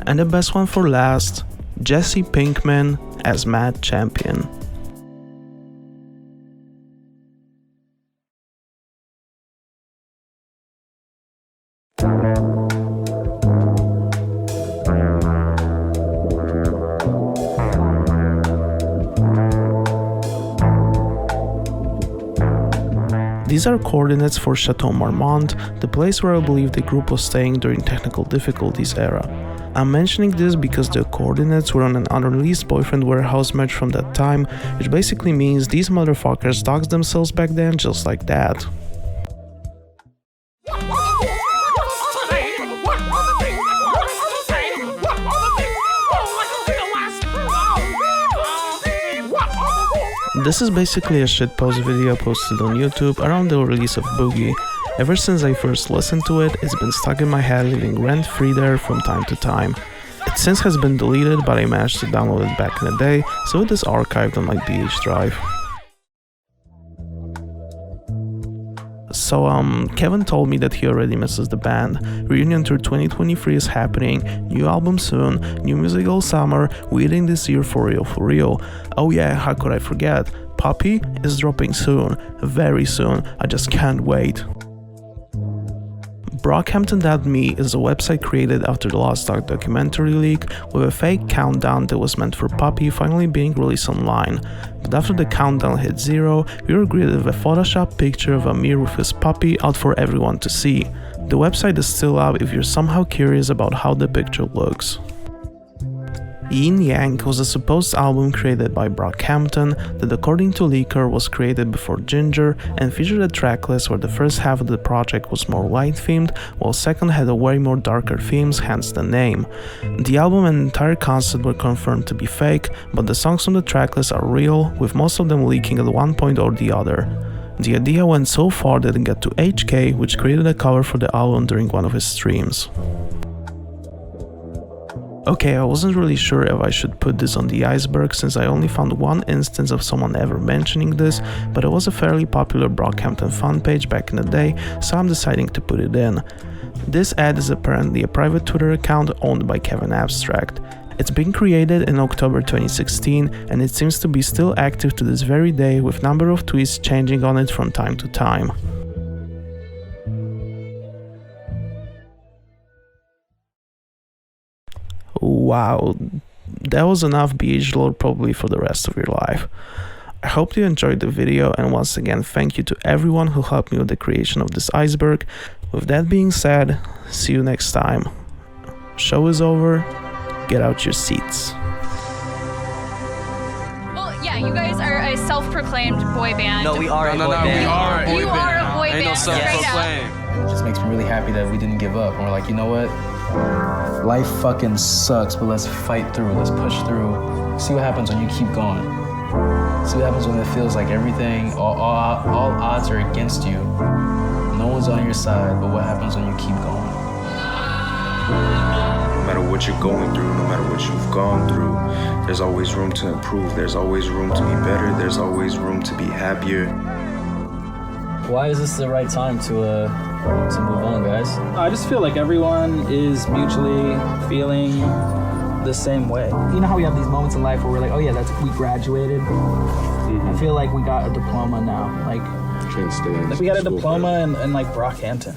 and the best one for last, Jesse Pinkman as Mad Champion. These are coordinates for Chateau Marmont, the place where I believe the group was staying during technical difficulties era. I'm mentioning this because the coordinates were on an unreleased Boyfriend Warehouse merch from that time, which basically means these motherfuckers doxed themselves back then just like that. This is basically a shitpost video posted on YouTube around the release of Boogie. Ever since I first listened to it, it's been stuck in my head, living rent-free there from time to time. It since has been deleted, but I managed to download it back in the day, so it is archived on my BH drive. So Kevin told me that he already misses the band. Reunion Tour 2023 is happening, new album soon, new music all summer, waiting this year for real. Oh yeah, how could I forget? Puppy is dropping soon, very soon, I just can't wait. Brockhampton.me is a website created after the Lost Dog documentary leak, with a fake countdown that was meant for Puppy finally being released online. But after the countdown hit 0, we were greeted with a photoshopped picture of Amir with his puppy out for everyone to see. The website is still up if you're somehow curious about how the picture looks. Yin Yang was a supposed album created by Brockhampton that, according to Leaker, was created before Ginger and featured a tracklist where the first half of the project was more light themed, while second had a way more darker themes, hence the name. The album and entire concept were confirmed to be fake, but the songs on the tracklist are real, with most of them leaking at one point or the other. The idea went so far that it got to HK, which created a cover for the album during one of his streams. Okay, I wasn't really sure if I should put this on the Iceberg since I only found one instance of someone ever mentioning this, but it was a fairly popular Brockhampton fan page back in the day, so I'm deciding to put it in. This ad is apparently a private Twitter account owned by Kevin Abstract. It's been created in October 2016 and it seems to be still active to this very day, with number of tweets changing on it from time to time. Wow, that was enough BH lore probably for the rest of your life. I hope you enjoyed the video, and once again thank you to everyone who helped me with the creation of this iceberg. With that being said, see you next time. Show is over, get out your seats.
Well, yeah, you guys are a self-proclaimed boy band.
No, we are a boy band.
You are a boy band.
Ain't no self-proclaimed.
It just makes me really happy that we didn't give up. And we're like, you know what? Life fucking sucks, but let's fight through. Let's push through. See what happens when you keep going. See what happens when it feels like everything, all odds are against you. No one's on your side, but what happens when you keep going?
No matter what you're going through, no matter what you've gone through, there's always room to improve. There's always room to be better. There's always room to be happier.
Why is this the right time to move on, guys?
I just feel like everyone is mutually feeling the same way.
You know how we have these moments in life where we're like, oh yeah, we graduated. I feel like we got a diploma now. Like
Can't stay in
we got a
school
diploma in like Brockhampton.